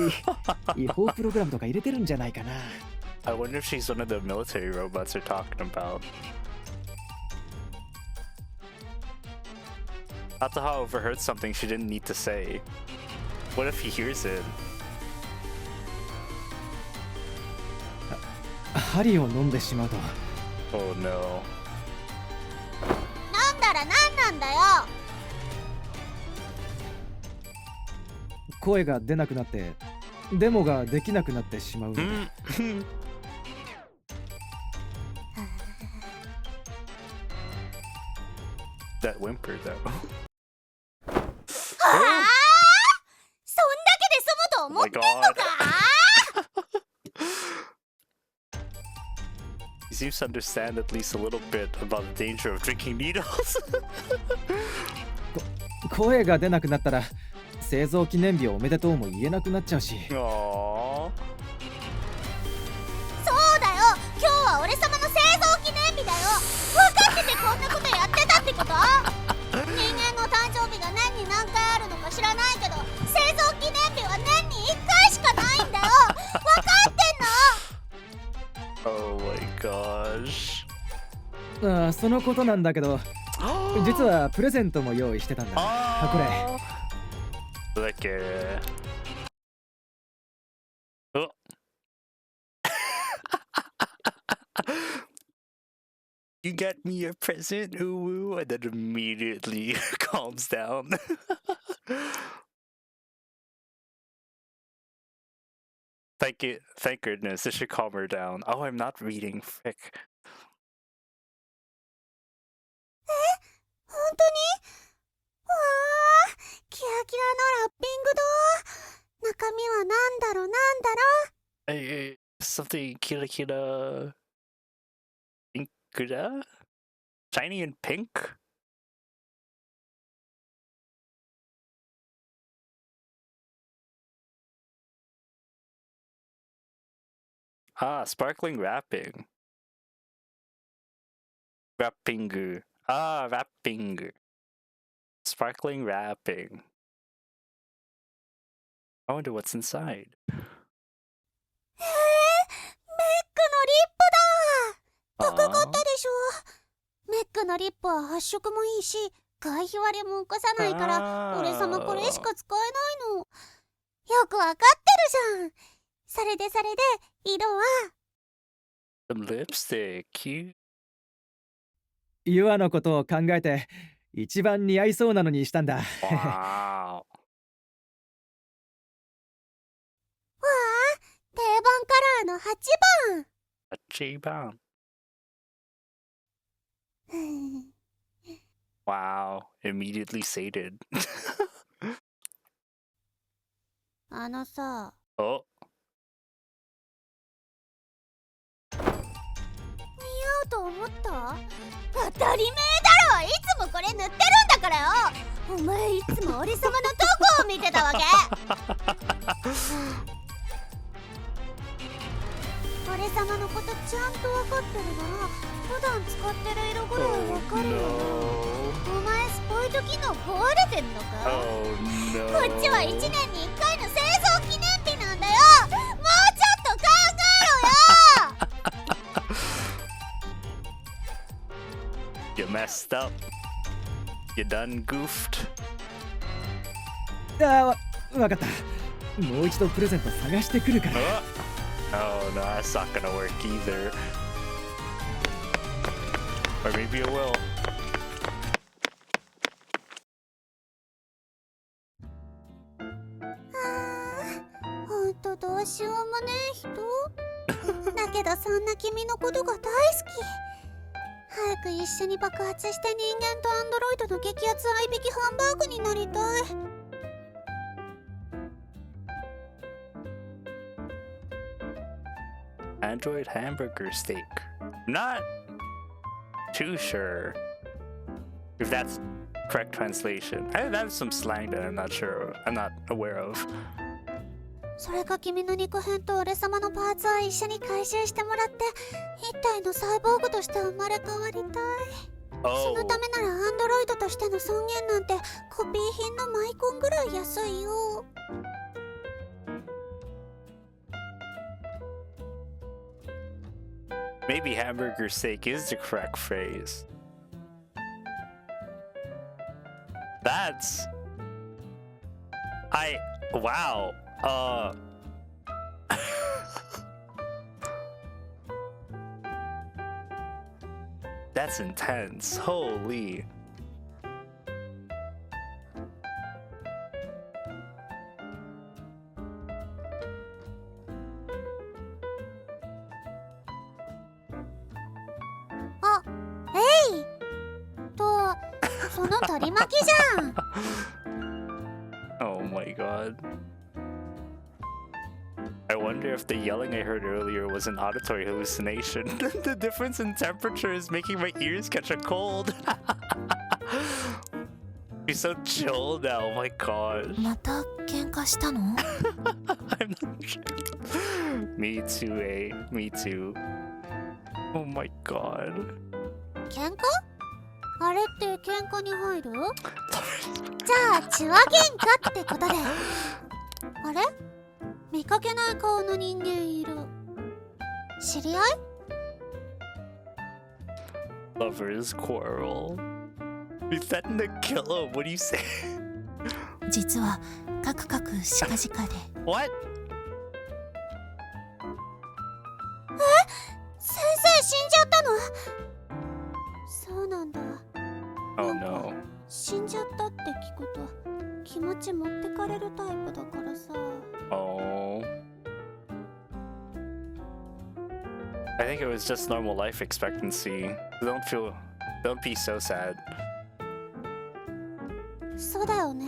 違法プログラムとか入れてるんじゃないかな。I wonder if she's one of the military robots they're talking about. Ataha overheard something she didn't need to say. What if he hears it? 針を飲んでしまうと。 Oh no. なんだらなんなんだよ。声が出なくなってデモができなくなってしまうので。That whimper though. はあ？そんだけで済むと思ってんのか？ He seems to understand at least a little bit about the danger of drinking needles. 声が出なくなったら製造記念日おめでとうも言えなくなっちゃうし。 Aww. そうだよ。今日は俺様の製造記念日だよ。分かっててこんなことやってたってこと？人間の誕生日が年に何回あるのか知らないけど、製造記念日は年に1回しかないんだよ。分かってんの？ Oh my gosh. ああ、そのことなんだけど、実はプレゼントも用意してたんだ。これ。Look at. Oh. You get me a present, ooh, and then immediately calms down. Thank goodness. This should calm her down. Oh, I'm not reading. Frick. 本当に？わあ、キラキラのラッピングだ。中身はなんだろうなんだろう。Something kira pinkura? Shiny and pink? Ah, sparkling wrapping. Wrapping. Ah, wrapping. Sparkling wrapping. I wonder what's inside. メックのリップだ。高かったでしょ。メックのリップは発色もいいし、外皮割れも起こさないから、俺様これしか使えないの。よくわかってるじゃん。それで色は Some lipstick, cute. ユアのことを考えて一番似合いそうなのにしたんだ。Wow. わあ、定番カラーの8番。Wow. Immediately sated. あのさ、 Oh. 似合うと思った？当たり前だろ。いつもこれ塗ってるんだからよ。お前いつも俺様のどこを見てたわけ？俺様のことちゃんと分かってるなら普段使ってる色ぐらい分かるよな。お前スポイト機能壊れてんのか？ Oh こっちは1年に no. 1回の製造記念日なんだよ。もうちょっと考えろよ。 You messed up. You done goofed. わかった。もう一度プレゼント探してくるから。Oh no, that's not gonna work either. Or maybe it will. ほんとどうしようもねえ人だけどそんな君のことが大好き。早く一緒に爆発して人間とアンドロイドの激アツ合いびきハンバーグになりたい。Android hamburger steak. Not too sure if that's correct translation. That's some slang that I'm not aware of. それか君の肉片と俺様のパーツを一緒に回収してもらって一体のサイボーグとして生まれ変わりたい。そのためならアンドロイドとしての尊厳なんてコピー品のマイコンぐらい安いよ。Maybe hamburger steak is the correct phrase. Wow. That's intense. Holy. Oh my god. I wonder if the yelling I heard earlier was an auditory hallucination. The difference in temperature is making my ears catch a cold. He's so chill now, oh my god. また喧嘩したの？ I'm not sure. Me too, Me too. Oh my god. 喧嘩？あれって喧嘩に入る？じゃあ血は喧嘩ってことで。あれ？見かけない顔の人間いる。知り合い？ Lovers quarrel. We threatened to kill him. What do you say? 実はカクカクシカジカで。 What? 先生死んじゃったの？ Oh なんか no. 死んじゃったって聞くと気持ち持ってかれるタイプだからさ。 Oh. I think it was just normal life expectancy. Don't be so sad. そうだよね。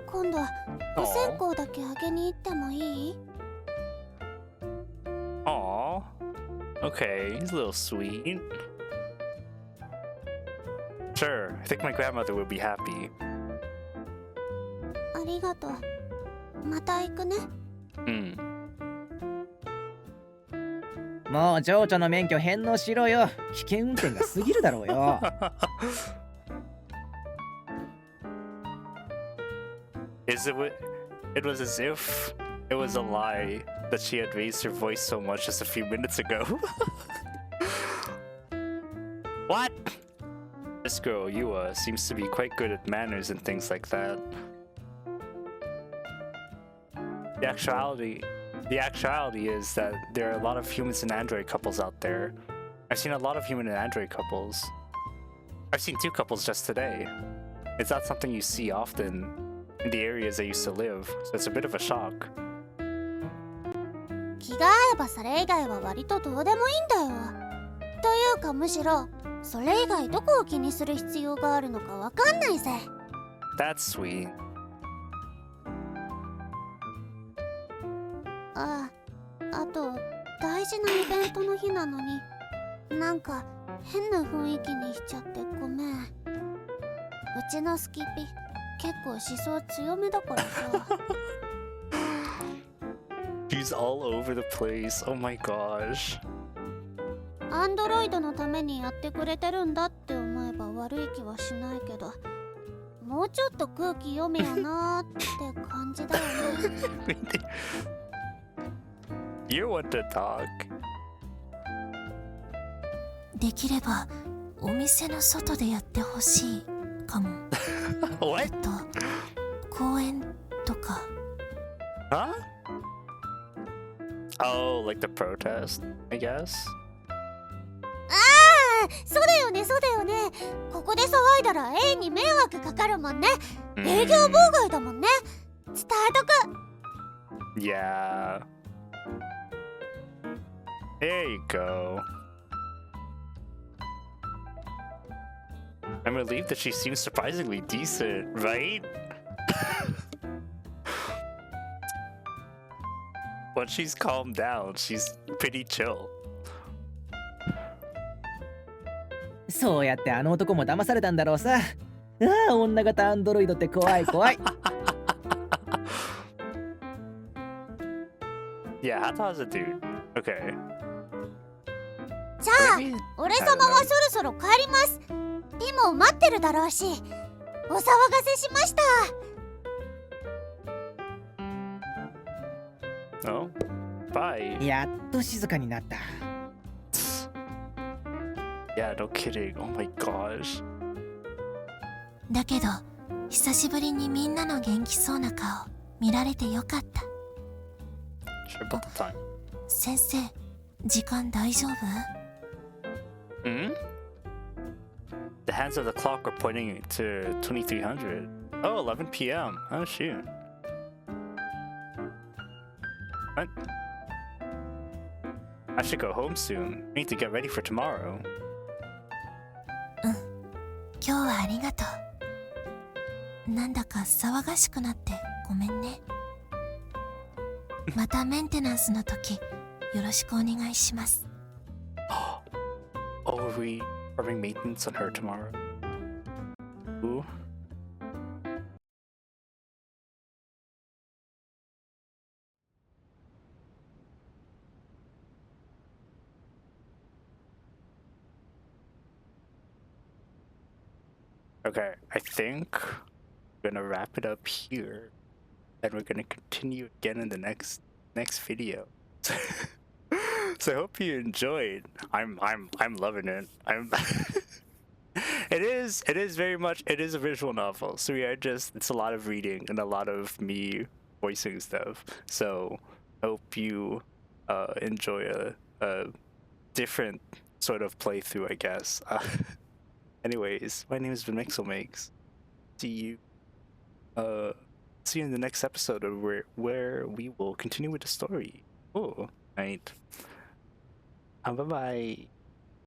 今度お線香だけあげに行ってもいい？ Aw. Okay, he's a little sweet. Sure, I think my grandmother would be happy. ありがとう。また行くね。Hmm. もう情緒の免許返納しろよ。危険運転が過ぎるだろうよ。It was as if it was a lie that she had raised her voice so much just a few minutes ago. What? This girl, Yua, seems to be quite good at manners and things like that. The actuality is that there are a lot of humans and android couples out there. I've seen a lot of human and android couples. I've seen 2 couples just today. It's not something you see often in the areas I used to live, so it's a bit of a shock. 気が合えばそれ以外は割とどうでもいいんだよ。というかむしろそれ以外どこを気にする必要があるのかわかんないぜ。 That's sweet. あと大事なイベントの日なのになんか変な雰囲気にしちゃってごめん。うちのスキピ結構思想強めだからさ。She's all over the place. Oh my gosh. アンドロイドのためにやってくれてるんだって思えば悪い気はしないけど、もうちょっと空気読めよなーって感じだよね。You want to talk? できればお店の外でやってほしいかも。What? 公園とか。Huh? Oh, like the protest, I guess. そうだよねそうだよね。ここで騒いだら A に迷惑かかるもんね。営業妨害だもんね。伝えとく。 Yeah. There you go. I'm relieved that she seems surprisingly decent, right? Once she's calmed down, she's pretty chill. そうやってあの男も騙されたんだろうさ。ああ、女型アンドロイドって怖い怖い。Yeah, Hata's a dude. Okay. じゃあ俺様はそろそろ帰ります。でも待ってるだろうし、お騒がせしました。 Oh, bye. やっと静かになった。Yeah, no kidding. Oh my gosh. だけど久しぶりにみんなの元気そうな顔見られてよかった。 Sure about the time. 先生、時間大丈夫？ Hmm? The hands of the clock are pointing to 2300. Oh, 11 p.m. Oh, shoot. What? I should go home soon. I need to get ready for tomorrow. 今日はありがとう。なんだか騒がしくなってごめんね。またメンテナンスの時よろしくお願いします。 Oh, are we performing maintenance on her tomorrow? Ooh. Okay, I think we're gonna wrap it up here, and we're gonna continue again in the next video. So I hope you enjoyed. I'm loving it. It is very much, it is a visual novel, so it's a lot of reading and a lot of me voicing stuff. So I hope you enjoy a different sort of playthrough, I guess. Anyways, my name has been Mixelmakes. See you. See you in the next episode of where we will continue with the story. Oh, right. Bye bye.